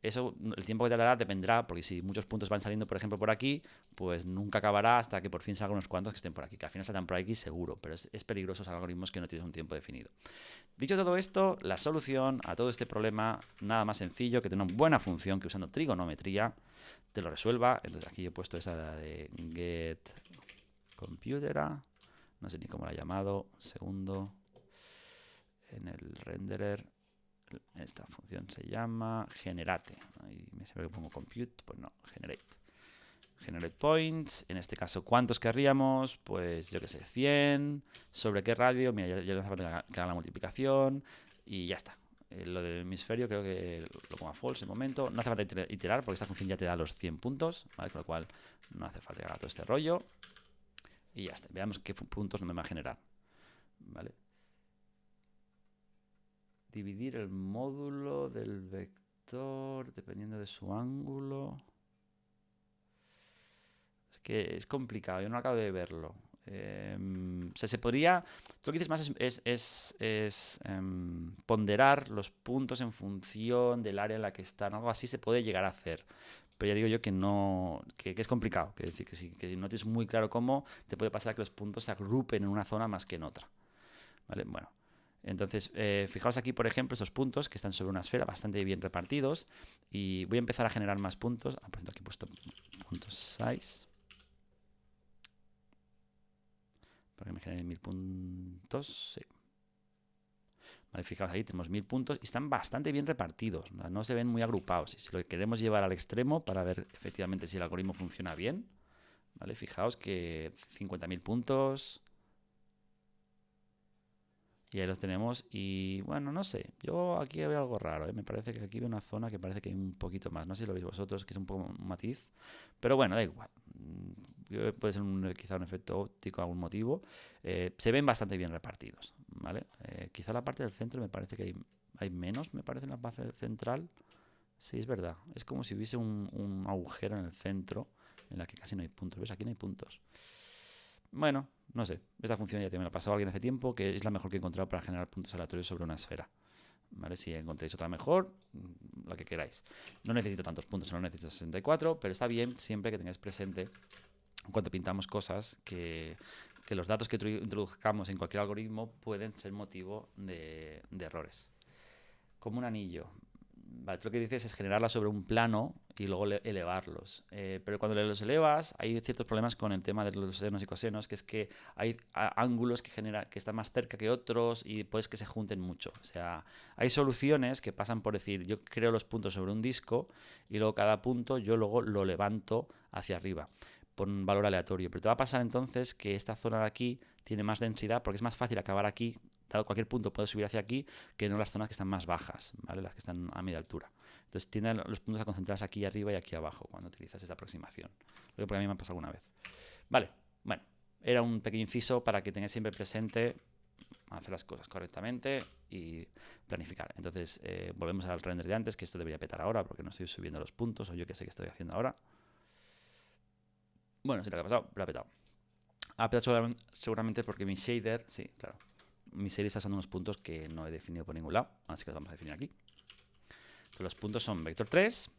eso, el tiempo que tardará dependerá, porque si muchos puntos van saliendo, por ejemplo, por aquí, pues nunca acabará hasta que por fin salgan unos cuantos que estén por aquí, que al final saldrán por aquí seguro, pero es peligroso esos algoritmos que no tienes un tiempo definido. Dicho todo esto, la solución a todo este problema, nada más sencillo que tener una buena función que usando trigonometría te lo resuelva. Entonces aquí he puesto esa de getComputera, no sé ni cómo la he llamado, segundo, en el renderer. Esta función se llama generate. Ahí me sabe que pongo compute, pues no, generate. Generate points, en este caso, ¿cuántos querríamos? Pues yo que sé, 100. ¿Sobre qué radio? Mira, ya no hace falta que haga la multiplicación y ya está. Lo del hemisferio creo que lo pongo a false de momento. No hace falta iterar porque esta función ya te da los 100 puntos, ¿vale? Con lo cual no hace falta que haga todo este rollo. Y ya está. Veamos qué puntos me va a generar, ¿vale? Dividir el módulo del vector dependiendo de su ángulo. Es que es complicado, yo no acabo de verlo. O sea, se podría... Tú lo que dices más es ponderar los puntos en función del área en la que están. Algo así se puede llegar a hacer. Pero ya digo yo que no, que es complicado. Que decir, que si no tienes muy claro cómo, te puede pasar que los puntos se agrupen en una zona más que en otra. ¿Vale? Bueno. Entonces, fijaos aquí, por ejemplo, estos puntos que están sobre una esfera bastante bien repartidos. Y voy a empezar a generar más puntos. Por ejemplo, aquí he puesto puntos size. Para que me generen 1000 puntos. Sí. Vale, fijaos ahí, tenemos 1000 puntos y están bastante bien repartidos. No se ven muy agrupados. Y si lo queremos llevar al extremo para ver efectivamente si el algoritmo funciona bien, ¿vale? Fijaos que 50.000 puntos. Y ahí los tenemos. Y bueno, no sé. Yo aquí veo algo raro. Me parece que aquí veo una zona que parece que hay un poquito más. No sé si lo veis vosotros, que es un poco un matiz. Pero bueno, da igual. Puede ser quizá un efecto óptico, algún motivo. Se ven bastante bien repartidos, ¿vale? Quizá la parte del centro me parece que hay menos, me parece, en la parte central. Sí, es verdad. Es como si hubiese un agujero en el centro en la que casi no hay puntos. ¿Ves? Aquí no hay puntos. Bueno, no sé. Esta función ya te me la ha pasado alguien hace tiempo, que es la mejor que he encontrado para generar puntos aleatorios sobre una esfera. ¿Vale? Si encontréis otra mejor, la que queráis. No necesito tantos puntos, no necesito 64, pero está bien siempre que tengáis presente cuando pintamos cosas que los datos que introduzcamos en cualquier algoritmo pueden ser motivo de errores. Como un anillo. Vale, tú lo que dices es generarla sobre un plano y luego elevarlos. Pero cuando los elevas, hay ciertos problemas con el tema de los senos y cosenos, que es que hay ángulos que están más cerca que otros y puedes que se junten mucho. O sea, hay soluciones que pasan por decir, yo creo los puntos sobre un disco y luego cada punto yo luego lo levanto hacia arriba por un valor aleatorio. Pero te va a pasar entonces que esta zona de aquí tiene más densidad porque es más fácil acabar aquí. Dado cualquier punto puede subir hacia aquí que no las zonas que están más bajas, ¿vale? Las que están a media altura. Entonces tienden los puntos a concentrarse aquí arriba y aquí abajo cuando utilizas esta aproximación. Lo que por a mí me ha pasado alguna vez. Vale, bueno, era un pequeño inciso para que tengáis siempre presente hacer las cosas correctamente y planificar. Entonces volvemos al render de antes, que esto debería petar ahora porque no estoy subiendo los puntos o yo que sé que estoy haciendo ahora. Bueno, sí, lo que ha pasado, lo ha petado. Ha petado seguramente porque mi shader, sí, claro. Mi serie está usando unos puntos que no he definido por ningún lado, así que los vamos a definir aquí. Entonces, los puntos son vector 3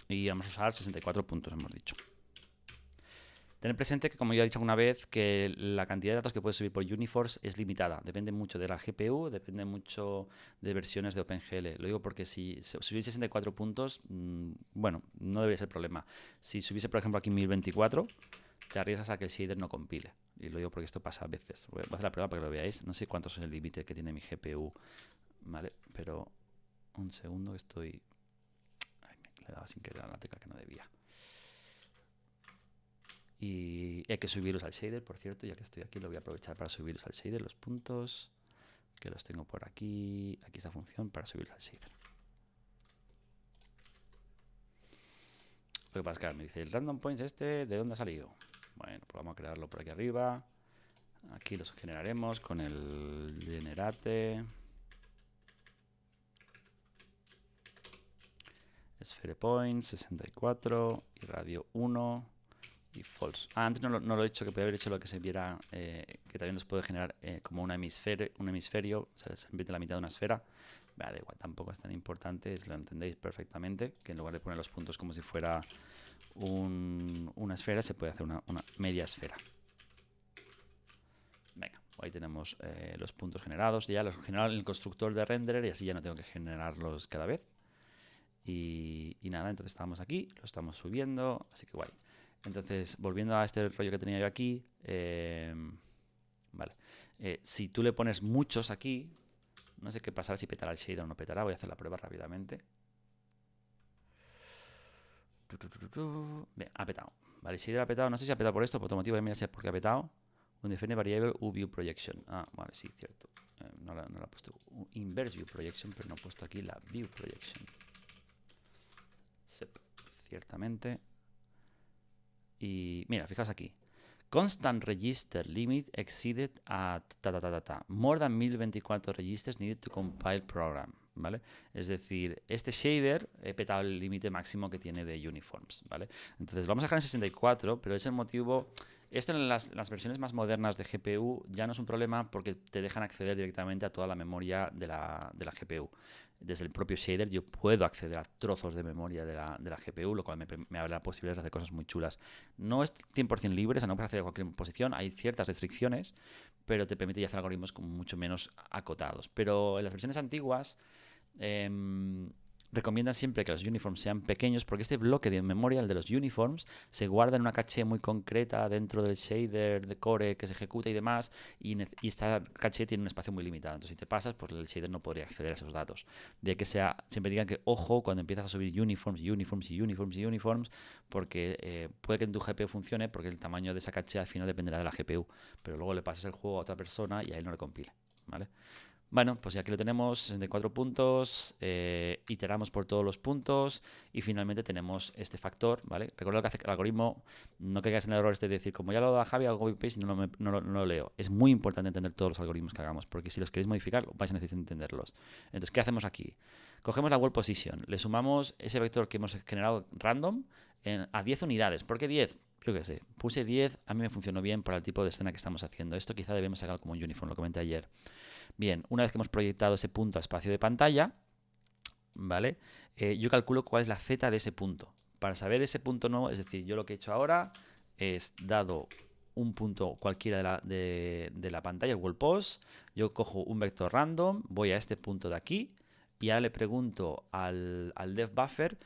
y vamos a usar 64 puntos, hemos dicho. Tener presente que, como ya he dicho alguna vez, que la cantidad de datos que puedes subir por Uniforce es limitada. Depende mucho de la GPU, depende mucho de versiones de OpenGL. Lo digo porque si subís 64 puntos, bueno, no debería ser problema. Si subiese, por ejemplo, aquí 1024, te arriesgas a que el shader no compile. Y lo digo porque esto pasa a veces. Voy a hacer la prueba para que lo veáis. No sé cuánto es el límite que tiene mi GPU, ¿vale? Pero un segundo que estoy... Ay, le he dado sin querer a la tecla que no debía. Y hay que subirlos al shader, por cierto, ya que estoy aquí lo voy a aprovechar para subirlos al shader, los puntos, que los tengo por aquí. Aquí esta función para subirlos al shader. Lo que pasa es que ahora me dice, el random points ¿de dónde ha salido? Bueno, pues vamos a crearlo por aquí arriba. Aquí los generaremos con el generate. Sphere points 64 y radio 1. Y false. Antes no lo he hecho, que podría haber hecho lo que se viera, que también nos puede generar como un hemisferio, o sea, se invierte la mitad de una esfera. Da igual, tampoco es tan importante, lo entendéis perfectamente, que en lugar de poner los puntos como si fuera una esfera, se puede hacer una media esfera. Venga, ahí tenemos los puntos generados, ya los genera el constructor de renderer y así ya no tengo que generarlos cada vez. Y nada, entonces estamos aquí, lo estamos subiendo, así que guay. Entonces, volviendo a este rollo que tenía yo aquí, vale. Si tú le pones muchos aquí, no sé qué pasará, si petará el shader o no petará. Voy a hacer la prueba rápidamente. Bien, ha petado. Vale, el shader ha petado. No sé si ha petado por esto, por otro motivo. Voy a mirar si es porque ha petado. Un define variable view projection. Ah, vale, sí, cierto. No la he puesto inverse view projection, pero no he puesto aquí la view projection. Ciertamente. Y mira, fijaos aquí. Constant register limit exceeded at more than 1024 registers needed to compile program, ¿vale? Es decir, este shader he petado el límite máximo que tiene de uniforms, ¿vale? Entonces lo vamos a dejar en 64, pero es el motivo... Esto en las versiones más modernas de GPU ya no es un problema porque te dejan acceder directamente a toda la memoria de la GPU. Desde el propio shader yo puedo acceder a trozos de memoria de la GPU, lo cual me abre la posibilidad de hacer cosas muy chulas. No es 100% libre, o sea, no puedes acceder a cualquier posición, hay ciertas restricciones, pero te permite ya hacer algoritmos como mucho menos acotados. Pero en las versiones antiguas recomiendan siempre que los uniforms sean pequeños porque este bloque de memoria, el de los uniforms, se guarda en una caché muy concreta dentro del shader de core que se ejecuta y demás, y esta caché tiene un espacio muy limitado. Entonces, si te pasas, pues el shader no podría acceder a esos datos. De que siempre digan que ojo cuando empiezas a subir uniforms, porque puede que en tu GPU funcione porque el tamaño de esa caché al final dependerá de la GPU, pero luego le pasas el juego a otra persona y a él no le compile, ¿vale? Bueno, pues ya aquí lo tenemos, 64 puntos, iteramos por todos los puntos y finalmente tenemos este factor, ¿vale? Recuerda lo que hace el algoritmo, no caigas en el error de decir, como ya lo da Javi, hago copy-paste y no lo leo. Es muy importante entender todos los algoritmos que hagamos, porque si los queréis modificar, vais a necesitar entenderlos. Entonces, ¿qué hacemos aquí? Cogemos la world position, le sumamos ese vector que hemos generado random a 10 unidades. ¿Por qué 10? Yo qué sé, puse 10, a mí me funcionó bien para el tipo de escena que estamos haciendo. Esto quizá debemos sacar como un uniform, lo comenté ayer. Bien, una vez que hemos proyectado ese punto a espacio de pantalla, ¿vale? Yo calculo cuál es la z de ese punto. Para saber ese punto no, es decir, yo lo que he hecho ahora es, dado un punto cualquiera de la pantalla, el world pose, yo cojo un vector random, voy a este punto de aquí y ahora le pregunto al dev buffer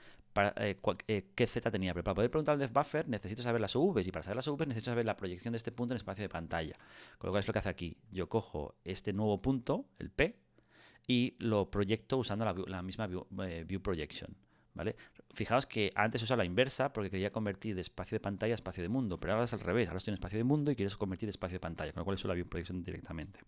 qué z tenía. Pero para poder preguntar al dev buffer necesito saber las UVs y para saber las UVs necesito saber la proyección de este punto en espacio de pantalla. Con lo cual es lo que hace aquí. Yo cojo este nuevo punto, el P, y lo proyecto usando la misma view projection. ¿Vale? Fijaos que antes usaba la inversa porque quería convertir de espacio de pantalla a espacio de mundo, pero ahora es al revés. Ahora estoy en espacio de mundo y quiero convertir de espacio de pantalla, con lo cual uso la view projection directamente.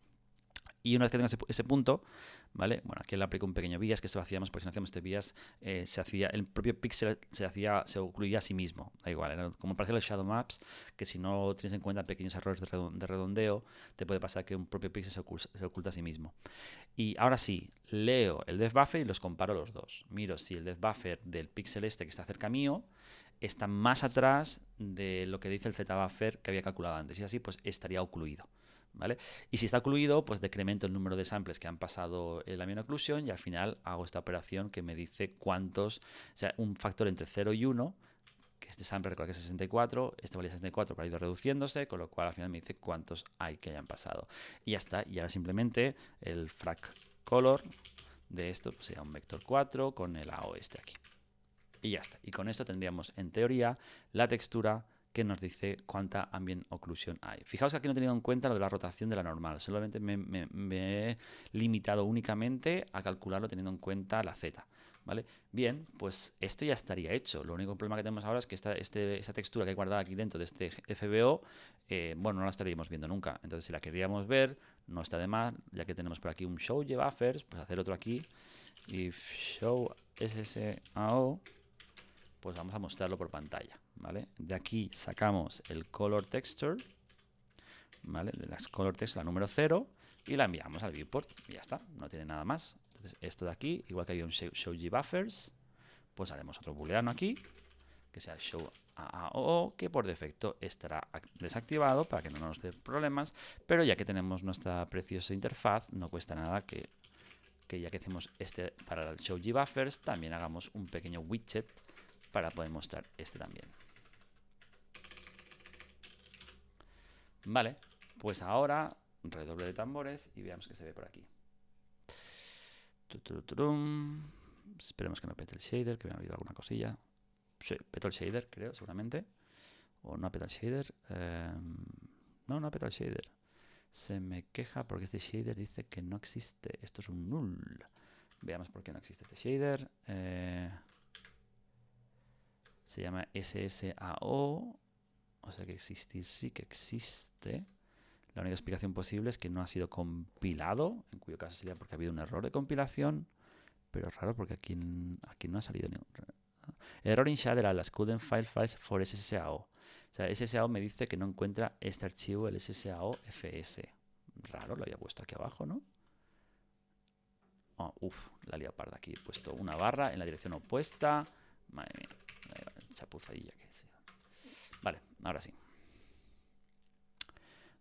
Y una vez que tenga ese punto, ¿vale? Bueno, aquí le aplico un pequeño bias, que esto lo hacíamos porque si no hacíamos este bias, el propio píxel se ocluía a sí mismo. Da igual, era como parece los shadow maps, que si no tienes en cuenta pequeños errores de redondeo, te puede pasar que un propio píxel se oculta a sí mismo. Y ahora sí, leo el depth buffer y los comparo los dos. Miro si el depth buffer del píxel este que está cerca mío está más atrás de lo que dice el z-buffer que había calculado antes. Y así, pues estaría ocluido. ¿Vale? Y si está ocluido, pues decremento el número de samples que han pasado la Mean Occlusion y al final hago esta operación que me dice cuántos, o sea, un factor entre 0 y 1 que este sample recuerda que es 64, este valía 64 pero ha ido reduciéndose, con lo cual al final me dice cuántos hay que hayan pasado. Y ya está, y ahora simplemente el frac color de esto pues sería un vector 4 con el AO este aquí. Y ya está. Y con esto tendríamos, en teoría, la textura que nos dice cuánta ambient occlusion hay. Fijaos que aquí no he tenido en cuenta lo de la rotación de la normal. Solamente me he limitado únicamente a calcularlo teniendo en cuenta la Z. ¿Vale? Bien, pues esto ya estaría hecho. Lo único problema que tenemos ahora es que esta textura que hay guardada aquí dentro de este FBO, bueno, no la estaríamos viendo nunca. Entonces, si la queríamos ver, no está de más, ya que tenemos por aquí un show buffers, pues hacer otro aquí. Y show SSAO, pues vamos a mostrarlo por pantalla, ¿vale? De aquí sacamos el color texture, ¿vale? De la color texture, la número 0, y la enviamos al viewport. Y ya está, no tiene nada más. Entonces, esto de aquí, igual que había un show buffers, pues haremos otro booleano aquí, que sea show AAO, que por defecto estará desactivado para que no nos dé problemas, pero ya que tenemos nuestra preciosa interfaz, no cuesta nada que ya que hacemos este para el show buffers, también hagamos un pequeño widget para poder mostrar este también. Vale, pues ahora redoble de tambores y veamos qué se ve por aquí. Esperemos que no pete el shader, que me ha habido alguna cosilla. Sí, petó el shader, creo, seguramente. O no ha petado el shader. No, no ha petado el shader. Se me queja porque este shader dice que no existe. Esto es un null. Veamos por qué no existe este shader. Se llama SSAO. O sea que existir sí que existe. La única explicación posible es que no ha sido compilado, en cuyo caso sería porque ha habido un error de compilación. Pero es raro porque aquí no ha salido ningún error in shader alas couldn't file files for SSAO. O sea, SSAO me dice que no encuentra este archivo, el SSAO FS. Raro, lo había puesto aquí abajo, ¿no? Oh, la lía parda aquí. He puesto una barra en la dirección opuesta. Madre mía, chapuzadilla que sea. Vale, ahora sí.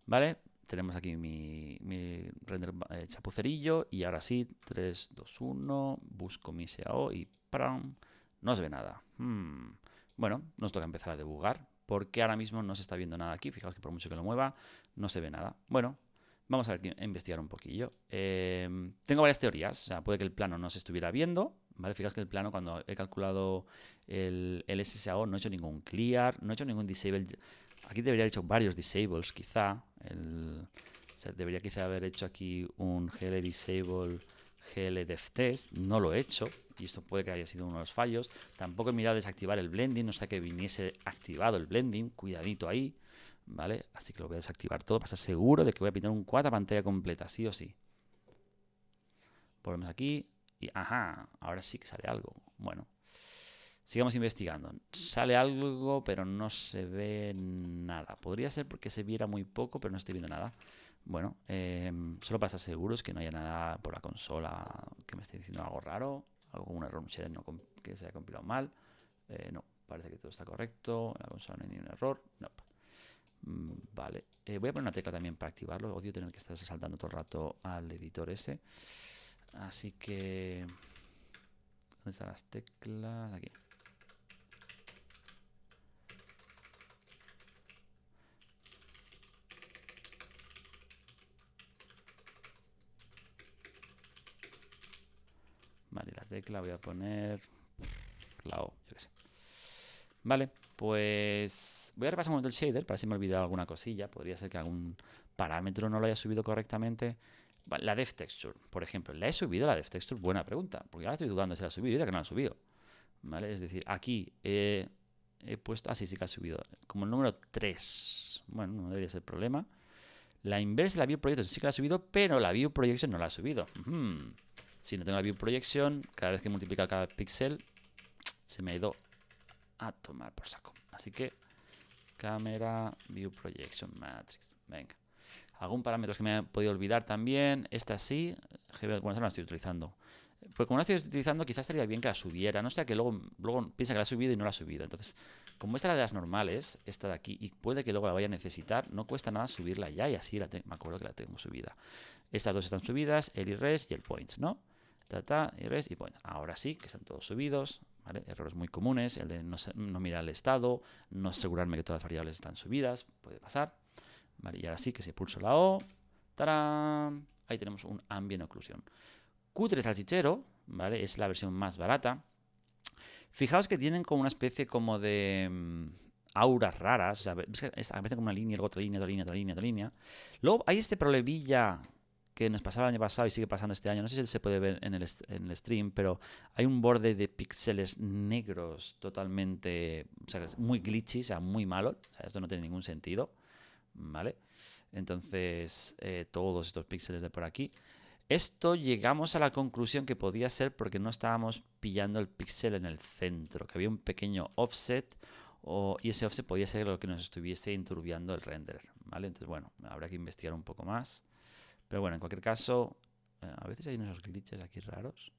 Vale, tenemos aquí mi render chapucerillo. Y ahora sí, 3, 2, 1. Busco mi SAO y ¡pram! No se ve nada. Bueno, nos toca empezar a debugar. Porque ahora mismo no se está viendo nada aquí. Fijaos que por mucho que lo mueva, no se ve nada. Bueno, vamos a ver, a investigar un poquillo. Tengo varias teorías. O sea, puede que el plano no se estuviera viendo. ¿Vale? Fijaos que el plano, cuando he calculado el SSAO, no he hecho ningún clear, no he hecho ningún disable. Aquí debería haber hecho varios disables, quizá. O sea, debería quizá haber hecho aquí un GL disable, GL def test. No lo he hecho. Y esto puede que haya sido uno de los fallos. Tampoco he mirado desactivar el blending. No sé que viniese activado el blending. Cuidadito ahí. ¿Vale? Así que lo voy a desactivar todo para estar seguro de que voy a pintar un 4 a pantalla completa, sí o sí. Volvemos aquí. Y ajá, ahora sí que sale algo. Bueno. Sigamos investigando. Sale algo, pero no se ve nada. Podría ser porque se viera muy poco, pero no estoy viendo nada. Bueno, solo para estar seguros que no haya nada por la consola que me esté diciendo algo raro. Algo como un error, un shader que se haya compilado mal. No, parece que todo está correcto. En la consola no hay ni un error. No. Vale. Voy a poner una tecla también para activarlo. Odio tener que estar saltando todo el rato al editor ese. Así que... ¿dónde están las teclas? Aquí. Vale, la tecla voy a poner la O, yo qué sé. Vale, pues voy a repasar un momento el shader para si me he olvidado alguna cosilla. Podría ser que algún parámetro no lo haya subido correctamente. Vale, la depth texture, por ejemplo. ¿La he subido la depth texture? Buena pregunta, porque ahora estoy dudando si la he subido y ya que no la he subido. Vale, es decir, aquí he puesto... ah, sí, sí que la he subido. Como el número 3. Bueno, no debería ser problema. La inverse, la view projection sí que la he subido, pero la view projection no la he subido. Si no tengo la view projection, cada vez que multiplica cada píxel, se me ha ido a tomar por saco. Así que, cámara, view projection matrix. Venga. Algún parámetro que me he podido olvidar también. Esta sí, bueno, esta no la estoy utilizando. Porque como la estoy utilizando, quizás estaría bien que la subiera. No sea que luego piensa que la ha subido y no la ha subido. Entonces, como esta era de las normales, esta de aquí, y puede que luego la vaya a necesitar, no cuesta nada subirla ya y así me acuerdo que la tengo subida. Estas dos están subidas, el IRES y el points, ¿no? y bueno, ahora sí que están todos subidos, ¿vale? Errores muy comunes, el de no mirar el estado, no asegurarme que todas las variables están subidas, puede pasar, ¿vale? Y ahora sí que si pulso la O, ¡tarán! Ahí tenemos un ambient occlusion. Cutre salchichero, ¿vale? Es la versión más barata. Fijaos que tienen como una especie como de auras raras, o sea, aparece como una línea, luego otra línea, otra línea, otra línea, otra línea. Luego hay este problemilla que nos pasaba el año pasado y sigue pasando este año, no sé si se puede ver en el stream, pero hay un borde de píxeles negros totalmente, o sea, muy glitchy, o sea, muy malo, o sea, esto no tiene ningún sentido, ¿vale? Entonces, todos estos píxeles de por aquí. Esto llegamos a la conclusión que podía ser porque no estábamos pillando el píxel en el centro, que había un pequeño offset y ese offset podía ser lo que nos estuviese enturbiando el render, ¿vale? Entonces, bueno, habrá que investigar un poco más. Pero bueno, en cualquier caso, a veces hay unos glitches aquí raros.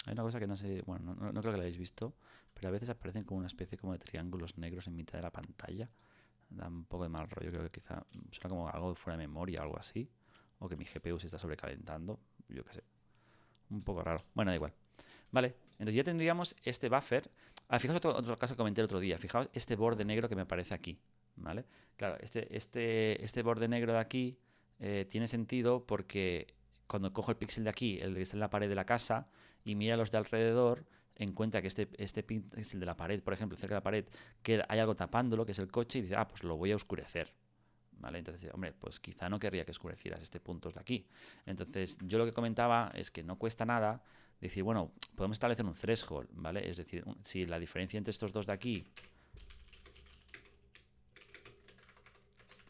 Hay una cosa que no sé, bueno, no creo que la hayáis visto, pero a veces aparecen como una especie como de triángulos negros en mitad de la pantalla. Da un poco de mal rollo, creo que quizá suena como algo fuera de memoria o algo así. O que mi GPU se está sobrecalentando, yo qué sé. Un poco raro. Bueno, da igual. Vale, entonces ya tendríamos este buffer. Fijaos otro caso que comenté el otro día. Fijaos este borde negro que me aparece aquí. ¿Vale? Claro, este borde negro de aquí tiene sentido porque cuando cojo el píxel de aquí, el que está en la pared de la casa, y mira los de alrededor, encuentra que este píxel de la pared, por ejemplo, cerca de la pared, que hay algo tapándolo, que es el coche, y dice, pues lo voy a oscurecer. ¿Vale? Entonces, hombre, pues quizá no querría que oscurecieras este punto de aquí. Entonces, yo lo que comentaba es que no cuesta nada decir, bueno, podemos establecer un threshold, ¿vale? Es decir, si la diferencia entre estos dos de aquí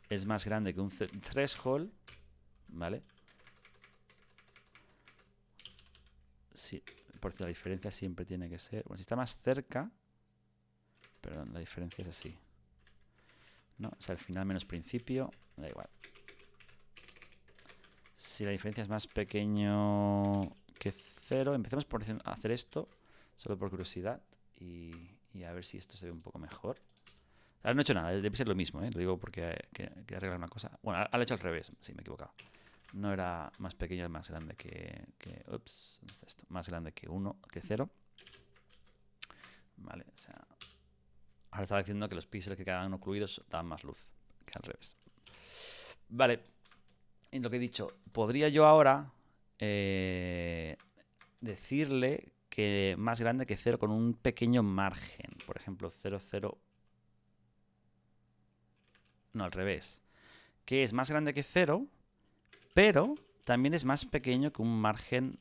es más grande que un threshold, ¿vale? Sí, por cierto, la diferencia siempre tiene que ser... Bueno, si está más cerca... Perdón, la diferencia es así. ¿No? O sea, al final menos principio, da igual. Si la diferencia es más pequeño que 0, empecemos por hacer esto, solo por curiosidad, y a ver si esto se ve un poco mejor. Ahora no he hecho nada, debe ser lo mismo, lo digo porque quería arreglar una cosa. Bueno, ahora lo he hecho al revés, sí, me he equivocado. No era más pequeño, es más grande ups, ¿dónde está esto? Más grande que 0. Vale, o sea... Ahora estaba diciendo que los píxeles que quedaban ocluidos dan más luz que al revés. Vale, y lo que he dicho, podría yo ahora decirle que más grande que 0 con un pequeño margen. Por ejemplo, 0, 0... No, al revés. Que es más grande que 0, pero también es más pequeño que un margen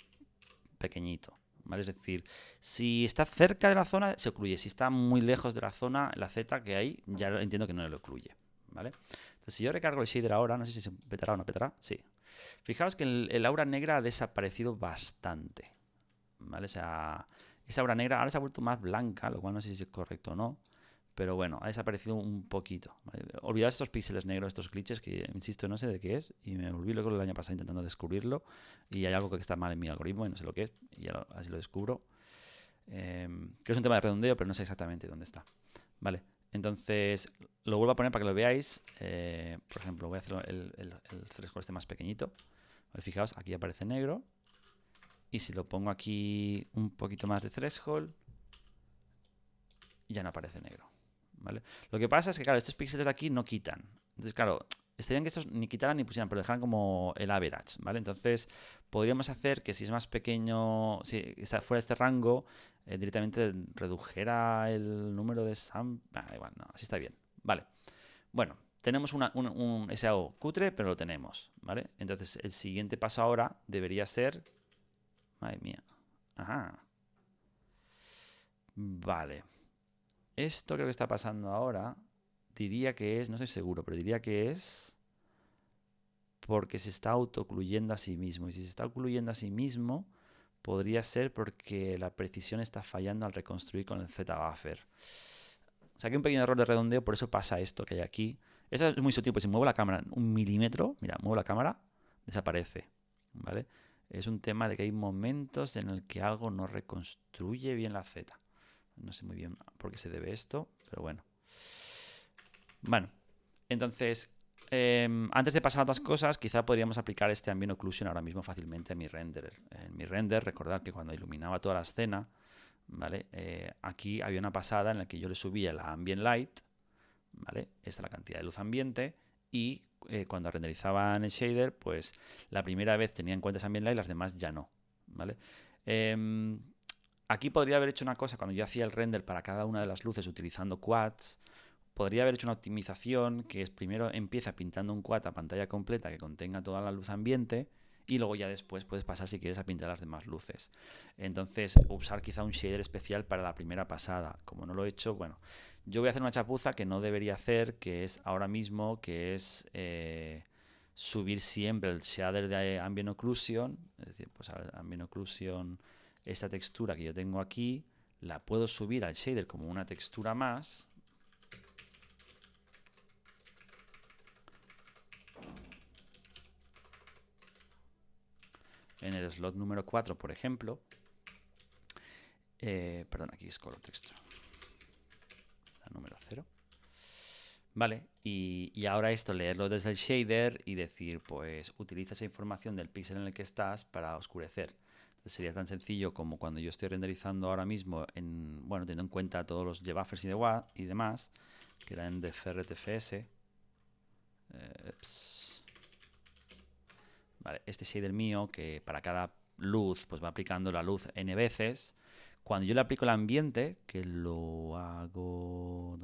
pequeñito. ¿Vale? Es decir, si está cerca de la zona, se ocluye. Si está muy lejos de la zona, la Z que hay, ya entiendo que no lo ocluye. ¿Vale? Entonces, si yo recargo el shader ahora, no sé si se petará o no petará. Sí. Fijaos que el aura negra ha desaparecido bastante. ¿Vale? O sea, esa aura negra ahora se ha vuelto más blanca, lo cual no sé si es correcto o no. Pero bueno, ha desaparecido un poquito. ¿Vale? Olvidad estos píxeles negros, estos glitches, que insisto, no sé de qué es. Y me volví loco el año pasado intentando descubrirlo. Y hay algo que está mal en mi algoritmo y no sé lo que es. Y así lo descubro. Que es un tema de redondeo, pero no sé exactamente dónde está. Vale, entonces lo vuelvo a poner para que lo veáis. Por ejemplo, voy a hacer el threshold este más pequeñito. Vale, fijaos, aquí aparece negro. Y si lo pongo aquí un poquito más de threshold, ya no aparece negro. ¿Vale? Lo que pasa es que, claro, estos píxeles de aquí no quitan. Entonces, claro, estarían que estos ni quitaran ni pusieran, pero dejaran como el average, ¿vale? Entonces, podríamos hacer que si es más pequeño, si está fuera de este rango, directamente redujera el número de igual, no, así está bien. Vale. Bueno, tenemos un SAO cutre, pero lo tenemos, ¿vale? Entonces, el siguiente paso ahora debería ser... Madre mía. Ajá. Vale. Esto creo que está pasando ahora. Diría que es, no estoy seguro, pero diría que es porque se está autocluyendo a sí mismo. Y si se está ocluyendo a sí mismo, podría ser porque la precisión está fallando al reconstruir con el Z-buffer. Saqué un pequeño error de redondeo, por eso pasa esto que hay aquí. Eso es muy sutil, pues si muevo la cámara 1 milímetro, mira, muevo la cámara, desaparece, ¿vale? Es un tema de que hay momentos en el que algo no reconstruye bien la Z. No sé muy bien por qué se debe esto, pero bueno. Bueno, entonces, Antes de pasar a otras cosas, quizá podríamos aplicar este Ambient Occlusion ahora mismo fácilmente en mi render. En mi render, recordad que cuando iluminaba toda la escena, ¿vale? Aquí había una pasada en la que yo le subía la Ambient Light, ¿vale? Esta es la cantidad de luz ambiente, y cuando renderizaba en el shader, pues la primera vez tenía en cuenta esa Ambient Light, las demás ya no, ¿vale? Aquí podría haber hecho una cosa cuando yo hacía el render para cada una de las luces utilizando quads. Podría haber hecho una optimización que es primero empieza pintando un quad a pantalla completa que contenga toda la luz ambiente y luego ya después puedes pasar si quieres a pintar las demás luces. Entonces usar quizá un shader especial para la primera pasada. Como no lo he hecho, bueno, yo voy a hacer una chapuza que no debería hacer, que es ahora mismo, que es subir siempre el shader de Ambient Occlusion, es decir, pues Ambient Occlusion, esta textura que yo tengo aquí, la puedo subir al shader como una textura más. En el slot número 4, por ejemplo. Perdón, aquí es color texture. La número 0. Vale, y ahora esto, leerlo desde el shader y decir, pues utiliza esa información del píxel en el que estás para oscurecer. Entonces sería tan sencillo como cuando yo estoy renderizando ahora mismo, bueno, teniendo en cuenta todos los JBuffers y demás, que eran de FRTFS. Vale, este shader mío, que para cada luz pues va aplicando la luz n veces. Cuando yo le aplico el ambiente, que lo hago...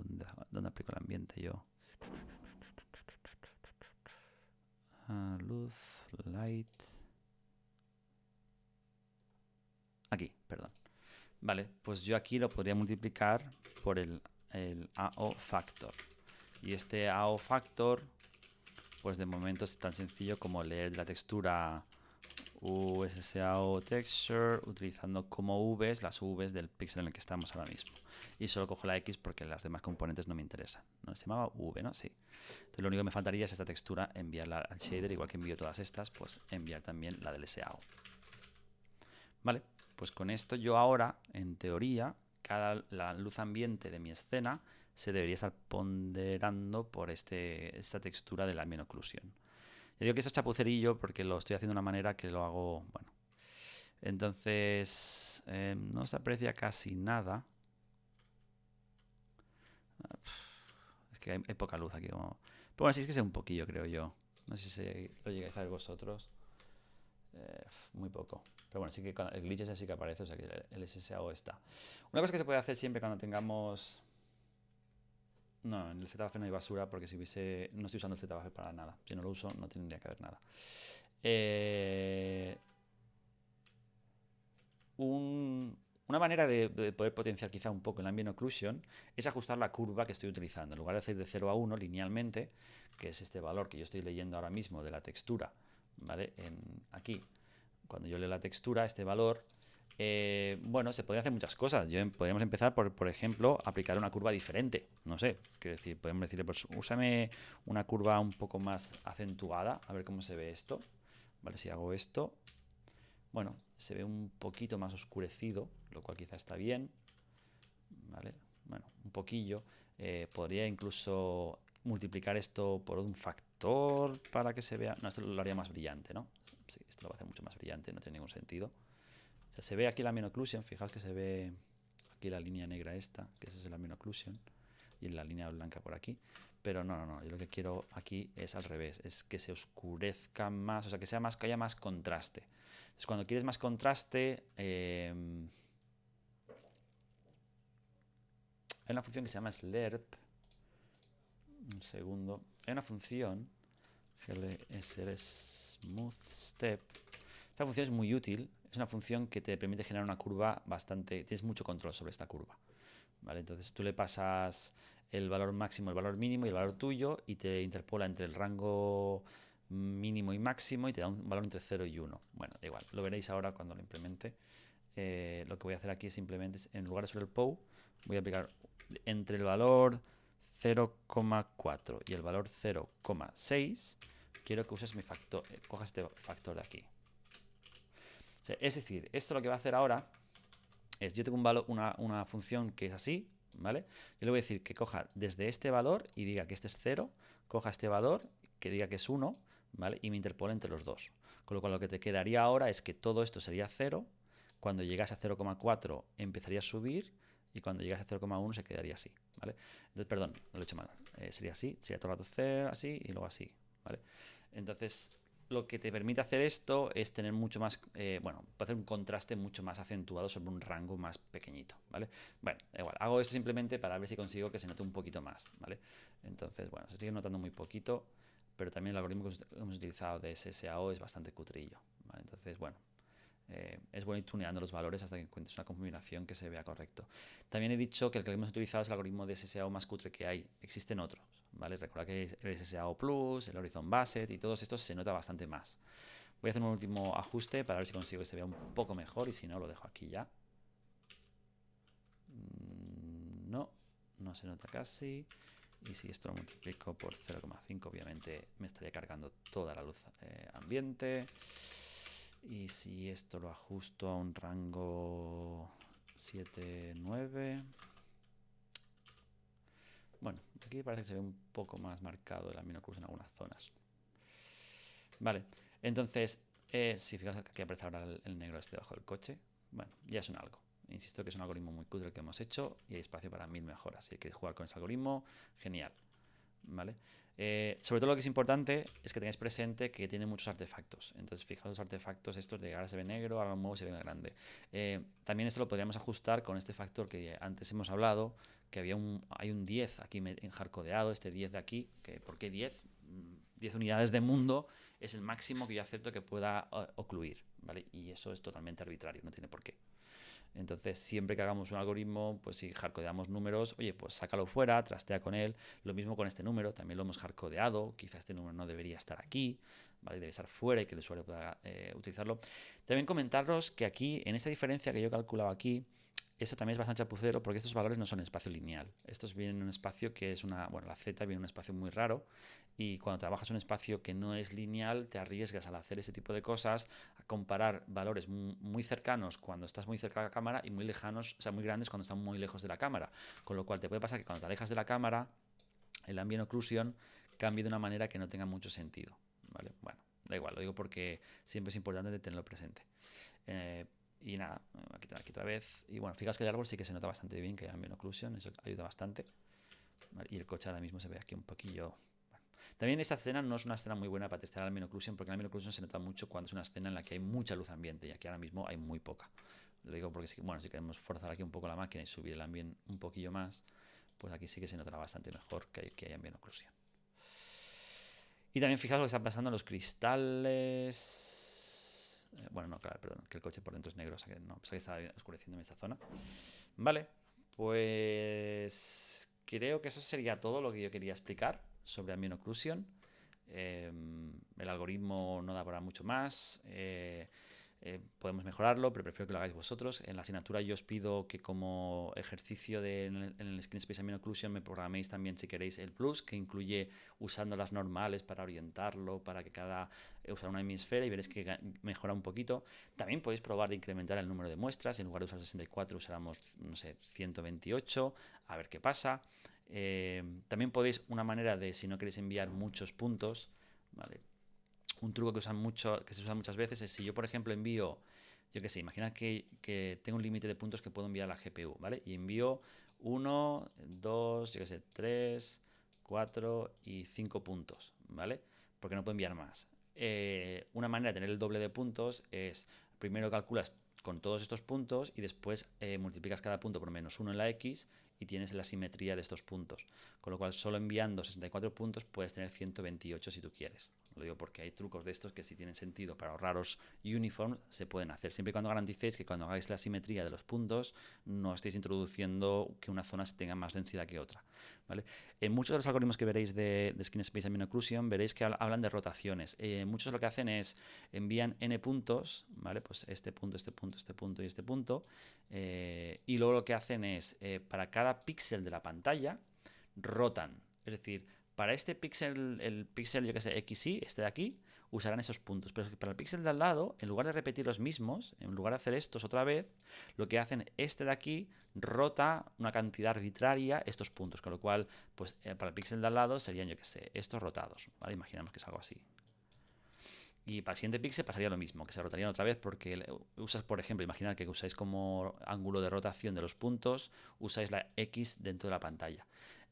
¿Dónde aplico el ambiente yo? Luz, light... Aquí, perdón. Vale, pues yo aquí lo podría multiplicar por el AO factor. Y este AO factor, pues de momento es tan sencillo como leer la textura USSAO texture utilizando como Vs las Vs del píxel en el que estamos ahora mismo. Y solo cojo la X porque las demás componentes no me interesan. ¿No? Se llamaba V, ¿no? Sí. Entonces lo único que me faltaría es esta textura, enviarla al shader, igual que envío todas estas, pues enviar también la del SAO. Vale, pues con esto yo ahora, en teoría, la luz ambiente de mi escena se debería estar ponderando por esta textura de la ambient occlusion. Yo digo que esto es chapucerillo porque lo estoy haciendo de una manera que lo hago, bueno. Entonces, no se aprecia casi nada. Es que hay poca luz aquí. Pero bueno, sí es que sé un poquillo, creo yo. No sé si lo llegáis a ver vosotros. Muy poco. Pero bueno, sí que el glitch ese sí que aparece, o sea que el SSAO está. Una cosa que se puede hacer siempre cuando tengamos... No, en el ZBuffer no hay basura porque si hubiese... No estoy usando el ZBuffer para nada. Si no lo uso, no tendría que haber nada. Una manera de poder potenciar quizá un poco el ambient occlusion es ajustar la curva que estoy utilizando. En lugar de hacer de 0 a 1 linealmente, que es este valor que yo estoy leyendo ahora mismo de la textura, ¿vale? Aquí, cuando yo leo la textura, este valor, bueno, se pueden hacer muchas cosas. Podríamos empezar por ejemplo, aplicar una curva diferente. No sé, quiero decir, podemos decirle, pues úsame una curva un poco más acentuada, a ver cómo se ve esto. Vale, si hago esto, bueno, se ve un poquito más oscurecido, lo cual quizá está bien, ¿vale? Bueno, un poquillo. Podría incluso multiplicar esto por un factor para que se vea... No, esto lo haría más brillante, ¿no? Sí, esto lo va a hacer mucho más brillante, no tiene ningún sentido. O sea, se ve aquí la ambient occlusion, fijaos que se ve aquí la línea negra esta, que esa es la ambient occlusion, y la línea blanca por aquí. Pero no, yo lo que quiero aquí es al revés, es que se oscurezca más, o sea, que haya más contraste. Entonces, cuando quieres más contraste, hay una función que se llama slurp. Un segundo. Hay una función, glsr smooth step. Esta función es muy útil. Es una función que te permite generar una curva bastante... Tienes mucho control sobre esta curva. ¿Vale? Entonces tú le pasas el valor máximo, el valor mínimo y el valor tuyo y te interpola entre el rango mínimo y máximo y te da un valor entre 0 y 1. Bueno, da igual, lo veréis ahora cuando lo implemente. Lo que voy a hacer aquí simplemente es, en lugar de sobre el POW, voy a aplicar entre el valor 0,4 y el valor 0,6. Quiero que uses mi factor, cojas este factor de aquí. O sea, es decir, esto lo que va a hacer ahora es, yo tengo una función que es así, ¿vale? Yo le voy a decir que coja desde este valor y diga que este es 0, coja este valor, que diga que es 1, ¿vale? Y me interpole entre los dos. Con lo cual lo que te quedaría ahora es que todo esto sería 0, cuando llegase a 0,4 empezaría a subir y cuando llegase a 0,1 se quedaría así, ¿vale? Entonces, perdón, lo he hecho mal. Sería así, sería todo el rato 0, así y luego así, ¿vale? Entonces, lo que te permite hacer esto es tener mucho más, bueno, hacer un contraste mucho más acentuado sobre un rango más pequeñito, ¿vale? Bueno, igual, hago esto simplemente para ver si consigo que se note un poquito más, ¿vale? Entonces, bueno, se sigue notando muy poquito, pero también el algoritmo que hemos utilizado de SSAO es bastante cutrillo, ¿vale? Entonces, bueno, es bueno ir tuneando los valores hasta que encuentres una combinación que se vea correcto. También he dicho que el que hemos utilizado es el algoritmo de SSAO más cutre que hay. Existen otros, ¿vale? Recuerda que el SSAO Plus, el Horizon Basset y todos estos se nota bastante más. Voy a hacer un último ajuste para ver si consigo que se vea un poco mejor y si no lo dejo aquí ya. No, no se nota casi. Y si esto lo multiplico por 0,5, obviamente me estaría cargando toda la luz ambiente. Y si esto lo ajusto a un rango 7, 9. Bueno, aquí parece que se ve un poco más marcado el Ambient Occlusion en algunas zonas. Vale, entonces, si fijas que aquí aparece ahora el negro este debajo del coche, bueno, ya es un algo. Insisto que es un algoritmo muy cutre el que hemos hecho y hay espacio para 1000 mejoras. Si queréis jugar con ese algoritmo, genial. ¿Vale? Sobre todo lo que es importante es que tengáis presente que tiene muchos artefactos. Entonces, fijaos los artefactos estos de ahora se ve negro, ahora lo muevo se ve grande. También esto lo podríamos ajustar con este factor que antes hemos hablado, que hay un 10 aquí enjarcodeado, este 10 de aquí. ¿Por qué 10? 10 unidades de mundo es el máximo que yo acepto que pueda ocluir, ¿vale? Y eso es totalmente arbitrario, no tiene por qué. Entonces, siempre que hagamos un algoritmo, pues si hardcodeamos números, oye, pues sácalo fuera, trastea con él. Lo mismo con este número, también lo hemos hardcodeado. Quizá este número no debería estar aquí, ¿vale? Debe estar fuera y que el usuario pueda utilizarlo. También comentaros que aquí, en esta diferencia que yo he calculado aquí, esto también es bastante chapucero porque estos valores no son en espacio lineal. Estos vienen en un espacio que es bueno, la Z viene en un espacio muy raro y cuando trabajas un espacio que no es lineal te arriesgas al hacer ese tipo de cosas a comparar valores muy cercanos cuando estás muy cerca de la cámara y muy lejanos, o sea, muy grandes cuando están muy lejos de la cámara. Con lo cual te puede pasar que cuando te alejas de la cámara el ambient occlusion cambie de una manera que no tenga mucho sentido, ¿vale? Bueno, da igual, lo digo porque siempre es importante tenerlo presente. Y nada, aquí otra vez. Y bueno, fijaos que el árbol sí que se nota bastante bien, que hay ambient occlusion, eso ayuda bastante. ¿Vale? Y el coche ahora mismo se ve aquí un poquillo. Bueno. También esta escena no es una escena muy buena para testar el ambient occlusion, porque el ambient occlusion se nota mucho cuando es una escena en la que hay mucha luz ambiente, y aquí ahora mismo hay muy poca. Lo digo porque bueno, si queremos forzar aquí un poco la máquina y subir el ambient un poquillo más, pues aquí sí que se notará bastante mejor que hay ambient occlusion. Y también fijaos lo que está pasando en los cristales. Bueno, no, claro, perdón, que el coche por dentro es negro, o sea que no, pensaba que estaba oscureciendo en esta zona. Vale, pues creo que eso sería todo lo que yo quería explicar sobre ambient occlusion. El algoritmo no da para mucho más. Podemos mejorarlo, pero prefiero que lo hagáis vosotros. En la asignatura yo os pido que como ejercicio en el Screen Space Ambient Occlusion me programéis también si queréis el plus, que incluye usando las normales para orientarlo, para que usar una hemisfera y veréis que mejora un poquito. También podéis probar de incrementar el número de muestras. En lugar de usar 64 usáramos, no sé, 128, a ver qué pasa. También podéis, una manera de, si no queréis enviar muchos puntos, ¿vale? Un truco que se usa muchas veces es si yo, por ejemplo, envío, yo qué sé, imagina que tengo un límite de puntos que puedo enviar a la GPU, ¿vale? Y envío 1, 2, yo qué sé, 3, 4 y 5 puntos, ¿vale? Porque no puedo enviar más. Una manera de tener el doble de puntos es, primero calculas con todos estos puntos y después multiplicas cada punto por -1 en la X y tienes la simetría de estos puntos. Con lo cual, solo enviando 64 puntos puedes tener 128 si tú quieres. Lo digo porque hay trucos de estos que si tienen sentido para ahorraros uniform se pueden hacer. Siempre y cuando garanticéis que cuando hagáis la simetría de los puntos no estéis introduciendo que una zona tenga más densidad que otra, ¿vale? En muchos de los algoritmos que veréis de Screen Space Ambient Occlusion veréis que hablan de rotaciones. Muchos lo que hacen es envían n puntos, ¿vale? Pues este punto, este punto, este punto y este punto. Y luego lo que hacen es, para cada píxel de la pantalla, rotan. Es decir, para este píxel, el píxel, yo que sé, XY, este de aquí, usarán esos puntos. Pero es que para el píxel de al lado, en lugar de repetir los mismos, en lugar de hacer estos otra vez, lo que hacen, este de aquí rota una cantidad arbitraria estos puntos, con lo cual, pues para el píxel de al lado serían, yo qué sé, estos rotados, ¿vale? Imaginamos que es algo así. Y para el siguiente píxel pasaría lo mismo, que se rotarían otra vez porque usas, por ejemplo, imaginad que usáis como ángulo de rotación de los puntos, usáis la X dentro de la pantalla.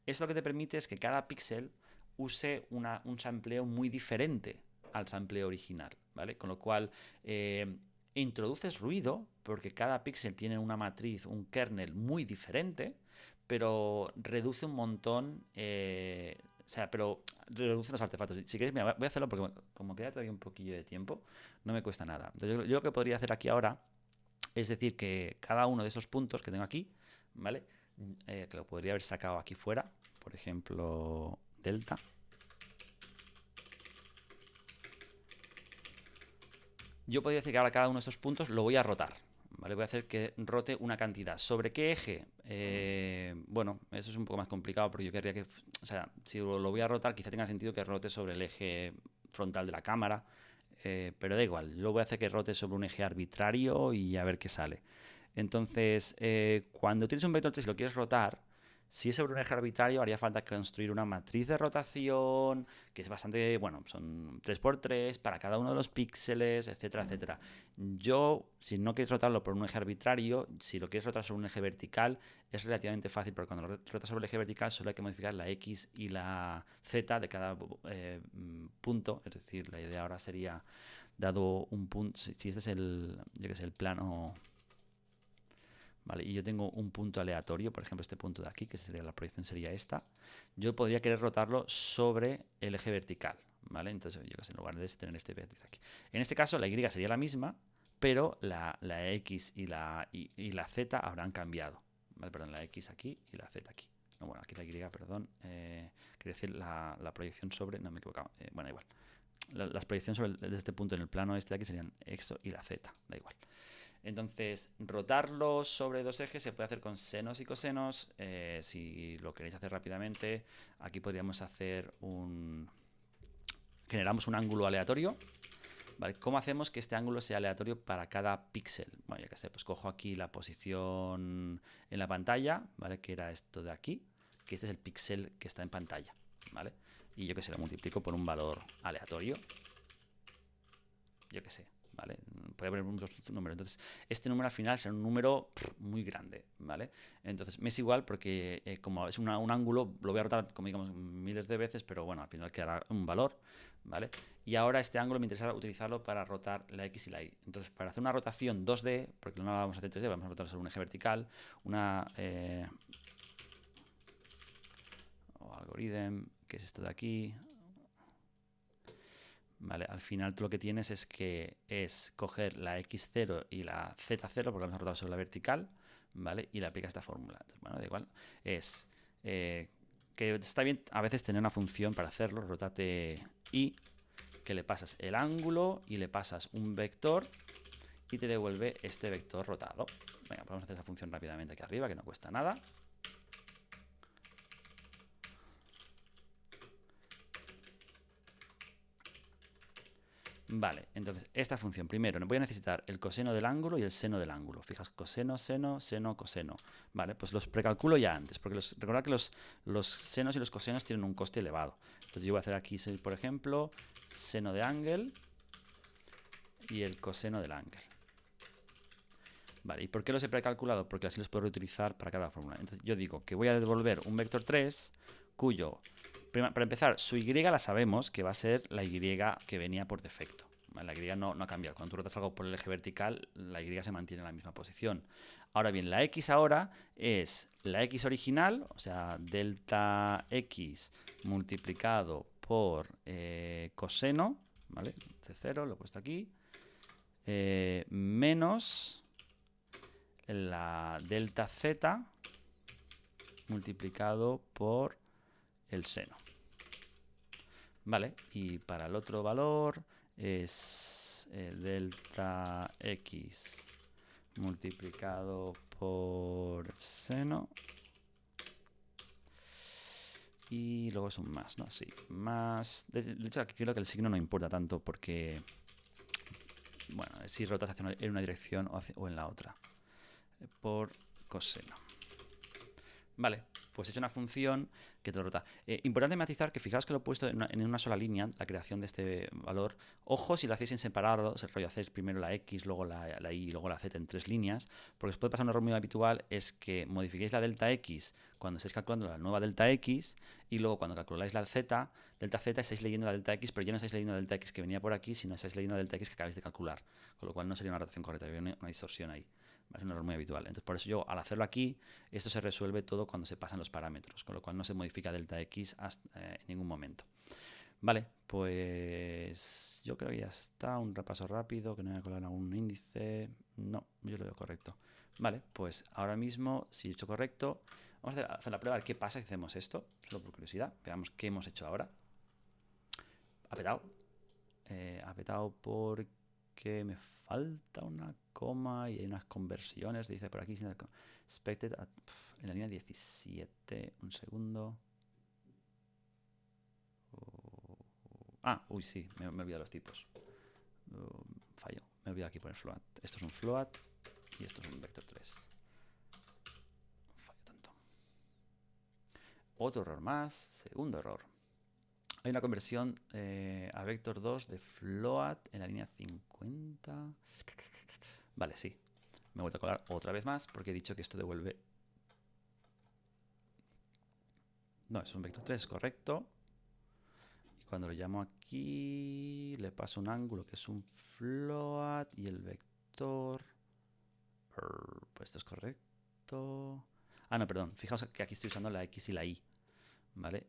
Eso lo que te permite es que cada píxel use un sampleo muy diferente al sampleo original, ¿vale? Con lo cual introduces ruido porque cada píxel tiene una matriz, un kernel muy diferente, pero reduce un montón, o sea, pero reduce los artefactos. Si queréis, mira, voy a hacerlo porque como queda todavía un poquillo de tiempo, no me cuesta nada. Entonces, yo lo que podría hacer aquí ahora es decir que cada uno de esos puntos que tengo aquí, ¿vale? Que lo podría haber sacado aquí fuera, por ejemplo, delta. Yo podría decir que ahora cada uno de estos puntos lo voy a rotar, ¿vale? Voy a hacer que rote una cantidad. ¿Sobre qué eje? Bueno, eso es un poco más complicado porque yo querría que, o sea, si lo voy a rotar, quizá tenga sentido que rote sobre el eje frontal de la cámara, pero da igual, yo lo voy a hacer que rote sobre un eje arbitrario y a ver qué sale. Entonces, cuando tienes un vector 3 y lo quieres rotar, si es sobre un eje arbitrario, haría falta construir una matriz de rotación, que es bastante, bueno, son 3×3 para cada uno de los píxeles, etcétera, etcétera. Yo, si no quieres rotarlo por un eje arbitrario, si lo quieres rotar sobre un eje vertical, es relativamente fácil, porque cuando lo rotas sobre el eje vertical solo hay que modificar la X y la Z de cada punto. Es decir, la idea ahora sería, dado un punto, si este es el, yo que sé, el plano... ¿Vale? Y yo tengo un punto aleatorio, por ejemplo este punto de aquí, que sería la proyección sería esta, yo podría querer rotarlo sobre el eje vertical, ¿vale? Entonces yo que sé, en lugar de tener este vértice aquí. En este caso la Y sería la misma, pero la X y la Z habrán cambiado, ¿vale? Perdón, la X aquí y la Z aquí. No, bueno, aquí la Y, perdón, quiere decir la proyección sobre, no me he equivocado, bueno, igual. Las proyecciones sobre desde este punto en el plano este de aquí serían X y la Z, da igual. Entonces, rotarlo sobre dos ejes se puede hacer con senos y cosenos. Si lo queréis hacer rápidamente, aquí podríamos hacer generamos un ángulo aleatorio. ¿Vale? ¿Cómo hacemos que este ángulo sea aleatorio para cada píxel? Bueno, ya que sé, pues cojo aquí la posición en la pantalla, ¿vale? Que era esto de aquí, que este es el píxel que está en pantalla, ¿vale? Y yo que sé, lo multiplico por un valor aleatorio. Yo que sé, ¿vale? Puede haber muchos números. Entonces, este número al final será un número muy grande, ¿vale? Entonces, me es igual porque como es un ángulo, lo voy a rotar, como digamos, miles de veces, pero bueno, al final quedará un valor, ¿vale? Y ahora este ángulo me interesa utilizarlo para rotar la X y la Y. Entonces, para hacer una rotación 2D, porque no la vamos a hacer 3D, vamos a rotar sobre un eje vertical, o algoritmo, que es esto de aquí. ¿Vale? Al final tú lo que tienes es que coger la X0 y la Z0, porque vamos a rotar sobre la vertical, ¿vale? Y le aplicas esta fórmula. Entonces, bueno, da igual. Es que está bien a veces tener una función para hacerlo, rotate Y, que le pasas el ángulo y le pasas un vector y te devuelve este vector rotado. Venga, vamos a hacer esa función rápidamente aquí arriba, que no cuesta nada. Vale, entonces esta función, primero voy a necesitar el coseno del ángulo y el seno del ángulo. Fijas, coseno, seno, seno, coseno. Vale, pues los precalculo ya antes, porque recordad que los senos y los cosenos tienen un coste elevado. Entonces yo voy a hacer aquí, por ejemplo, seno de ángel y el coseno del ángel. Vale, ¿y por qué los he precalculado? Porque así los puedo reutilizar para cada fórmula. Entonces yo digo que voy a devolver un vector 3 cuyo, para empezar, su Y la sabemos que va a ser la Y que venía por defecto. La Y no ha cambiado. Cuando tú rotas algo por el eje vertical, la Y se mantiene en la misma posición. Ahora bien, la X ahora es la X original, o sea, delta X multiplicado por coseno, ¿vale? C0, lo he puesto aquí, menos la delta Z multiplicado por el seno. Vale, y para el otro valor es delta X multiplicado por seno y luego es un más, ¿no? Sí, más. De hecho, aquí creo que el signo no importa tanto porque, bueno, si rotas en una dirección o en la otra. Por coseno. Vale, pues he hecho una función que te lo rota. Importante matizar que fijaos que lo he puesto en una sola línea, la creación de este valor. Ojo si lo hacéis en separado, el rollo hacéis primero la X, luego la Y y luego la Z en 3 líneas, porque os puede pasar un error muy habitual, es que modifiquéis la delta X cuando estáis calculando la nueva delta X y luego cuando calculáis la Z, delta Z, estáis leyendo la delta X, pero ya no estáis leyendo la delta X que venía por aquí, sino estáis leyendo la delta X que acabáis de calcular, con lo cual no sería una rotación correcta, habría una distorsión ahí. Es un error muy habitual. Entonces, por eso yo, al hacerlo aquí, esto se resuelve todo cuando se pasan los parámetros, con lo cual no se modifica delta X en ningún momento. Vale, pues yo creo que ya está. Un repaso rápido, que no voy a colar algún índice. No, yo lo veo correcto. Vale, pues ahora mismo, si he hecho correcto, vamos a hacer la prueba, a ver qué pasa si hacemos esto, solo por curiosidad. Veamos qué hemos hecho ahora. Ha petado. Ha petado porque me falta una coma y hay unas conversiones. Dice por aquí, expected en la línea 17. Un segundo. Uy, sí, me he olvidado los tipos. Fallo. Me he olvidado aquí poner float. Esto es un float y esto es un vector 3. Fallo tonto. Otro error más. Segundo error. Hay una conversión a vector 2 de float en la línea 50. Vale, sí. Me he vuelto a colar otra vez más porque he dicho que esto devuelve... No, es un vector 3, es correcto. Y cuando lo llamo aquí, le paso un ángulo que es un float y el vector... Pues esto es correcto. No, perdón. Fijaos que aquí estoy usando la X y la Y. ¿Vale?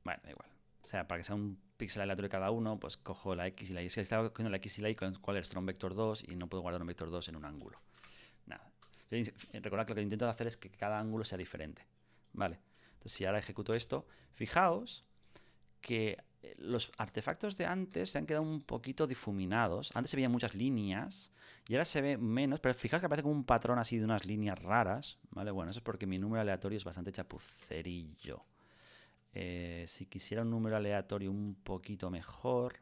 Bueno, da igual. O sea, para que sea un píxel aleatorio cada uno, pues cojo la X y la Y. Es que estaba cogiendo la X y la Y con el cual es un vector 2 y no puedo guardar un vector 2 en un ángulo. Nada. Recordad que lo que intento hacer es que cada ángulo sea diferente. Vale. Entonces, si ahora ejecuto esto, fijaos que los artefactos de antes se han quedado un poquito difuminados. Antes se veían muchas líneas y ahora se ve menos, pero fijaos que aparece como un patrón así de unas líneas raras. ¿Vale? Bueno, eso es porque mi número aleatorio es bastante chapucerillo. Si quisiera un número aleatorio un poquito mejor,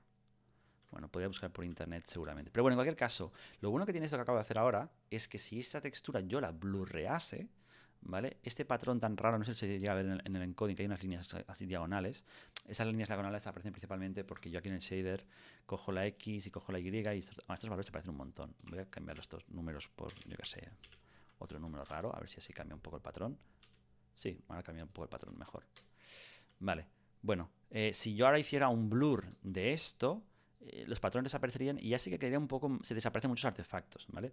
bueno, podría buscar por internet seguramente. Pero bueno, en cualquier caso, lo bueno que tiene esto que acabo de hacer ahora es que si esta textura yo la blurrease, ¿vale? Este patrón tan raro, no sé si se llega a ver en el encoding, que hay unas líneas así diagonales. Esas líneas diagonales aparecen principalmente porque yo aquí en el shader cojo la X y cojo la Y y estos valores se parecen un montón. Voy a cambiar estos números por, yo qué sé, otro número raro, a ver si así cambia un poco el patrón. Sí, ahora cambia un poco el patrón mejor. Vale, bueno, si yo ahora hiciera un blur de esto, los patrones desaparecerían y ya sí que quedaría un poco, se desaparecen muchos artefactos, ¿vale?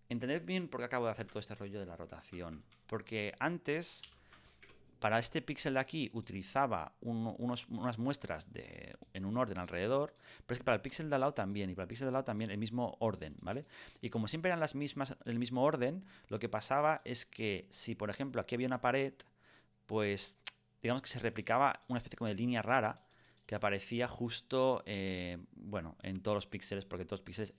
Entended bien por qué acabo de hacer todo este rollo de la rotación. Porque antes, para este píxel de aquí, utilizaba unas muestras en un orden alrededor, pero es que para el píxel de al lado también, y para el píxel de al lado también el mismo orden, ¿vale? Y como siempre eran las mismas, el mismo orden, lo que pasaba es que si, por ejemplo, aquí había una pared, pues digamos que se replicaba una especie como de línea rara que aparecía justo, bueno, en todos los píxeles, porque todos los píxeles,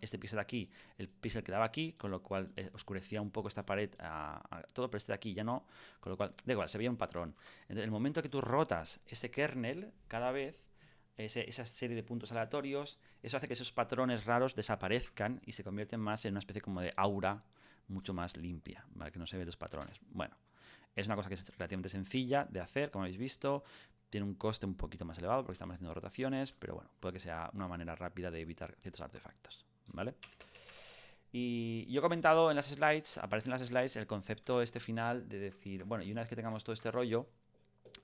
este píxel de aquí, el píxel quedaba aquí, con lo cual oscurecía un poco esta pared a todo, pero este de aquí ya no, con lo cual, da igual, se veía un patrón. Entonces, el momento que tú rotas ese kernel, cada vez, esa serie de puntos aleatorios, eso hace que esos patrones raros desaparezcan y se convierten más en una especie como de aura mucho más limpia, ¿vale? Que no se ven los patrones. Bueno, es una cosa que es relativamente sencilla de hacer, como habéis visto. Tiene un coste un poquito más elevado porque estamos haciendo rotaciones, pero bueno, puede que sea una manera rápida de evitar ciertos artefactos, ¿vale? Y yo he comentado en las slides, aparece en las slides el concepto este final de decir, bueno, y una vez que tengamos todo este rollo,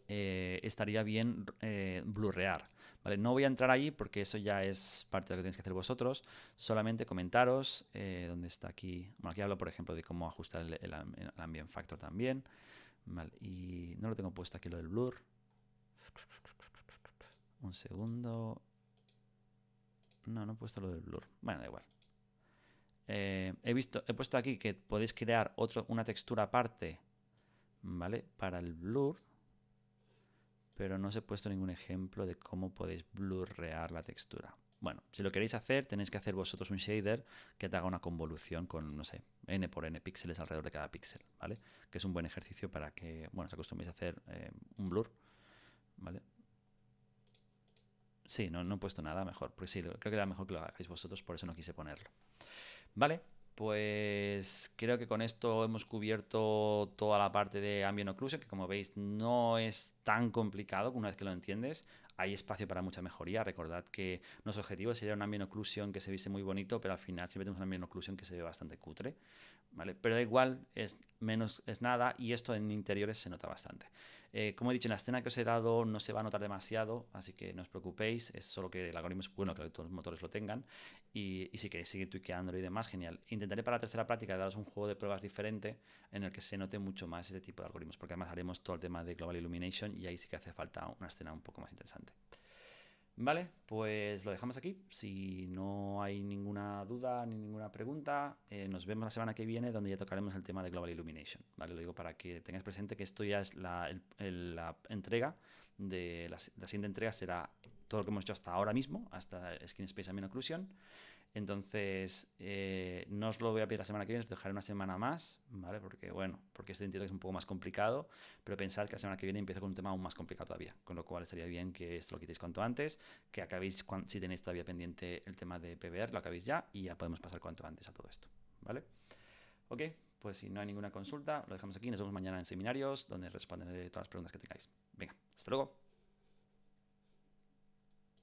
estaría bien blurrear, ¿vale? No voy a entrar ahí porque eso ya es parte de lo que tenéis que hacer vosotros, solamente comentaros, ¿dónde está aquí? Bueno, aquí hablo, por ejemplo, de cómo ajustar el ambient factor también, ¿vale? Y no lo tengo puesto aquí lo del blur. Un segundo. No he puesto lo del blur. Bueno, da igual. He puesto aquí que podéis crear una textura aparte, ¿vale? Para el blur, pero no os he puesto ningún ejemplo de cómo podéis blurrear la textura. Bueno, si lo queréis hacer, tenéis que hacer vosotros un shader que te haga una convolución con, no sé, n por n píxeles alrededor de cada píxel, ¿vale? Que es un buen ejercicio para que, bueno, os acostumbréis a hacer un blur, ¿vale? Sí, no he puesto nada mejor, porque sí, creo que era mejor que lo hagáis vosotros, por eso no quise ponerlo. Vale, pues creo que con esto hemos cubierto toda la parte de Ambient Occlusion, que como veis no es tan complicado una vez que lo entiendes. Hay espacio para mucha mejoría. Recordad que nuestro objetivo sería un Ambient Occlusion que se viese muy bonito, pero al final siempre tenemos un Ambient Occlusion que se ve bastante cutre. ¿Vale? Pero da igual, es menos, es nada, y esto en interiores se nota bastante. Como he dicho, en la escena que os he dado no se va a notar demasiado, así que no os preocupéis, es solo que el algoritmo es bueno, que todos los motores lo tengan, y si queréis seguir tuiqueándolo y demás, genial. Intentaré para la tercera práctica daros un juego de pruebas diferente en el que se note mucho más este tipo de algoritmos, porque además haremos todo el tema de Global Illumination y ahí sí que hace falta una escena un poco más interesante. Vale, pues lo dejamos aquí. Si no hay ninguna duda ni ninguna pregunta, nos vemos la semana que viene donde ya tocaremos el tema de Global Illumination. ¿Vale? Lo digo para que tengáis presente que esto ya es la entrega de la siguiente entrega será todo lo que hemos hecho hasta ahora mismo, hasta Skin Space Amino Occlusion. Entonces, no os lo voy a pedir la semana que viene, os dejaré una semana más, ¿vale? Porque, bueno, porque este entiendo que es un poco más complicado, pero pensad que la semana que viene empiezo con un tema aún más complicado todavía, con lo cual estaría bien que esto lo quitéis cuanto antes, que acabéis, si tenéis todavía pendiente el tema de PBR, lo acabéis ya y ya podemos pasar cuanto antes a todo esto, ¿vale? Ok, pues si no hay ninguna consulta, lo dejamos aquí, nos vemos mañana en seminarios, donde responderé todas las preguntas que tengáis. Venga, hasta luego.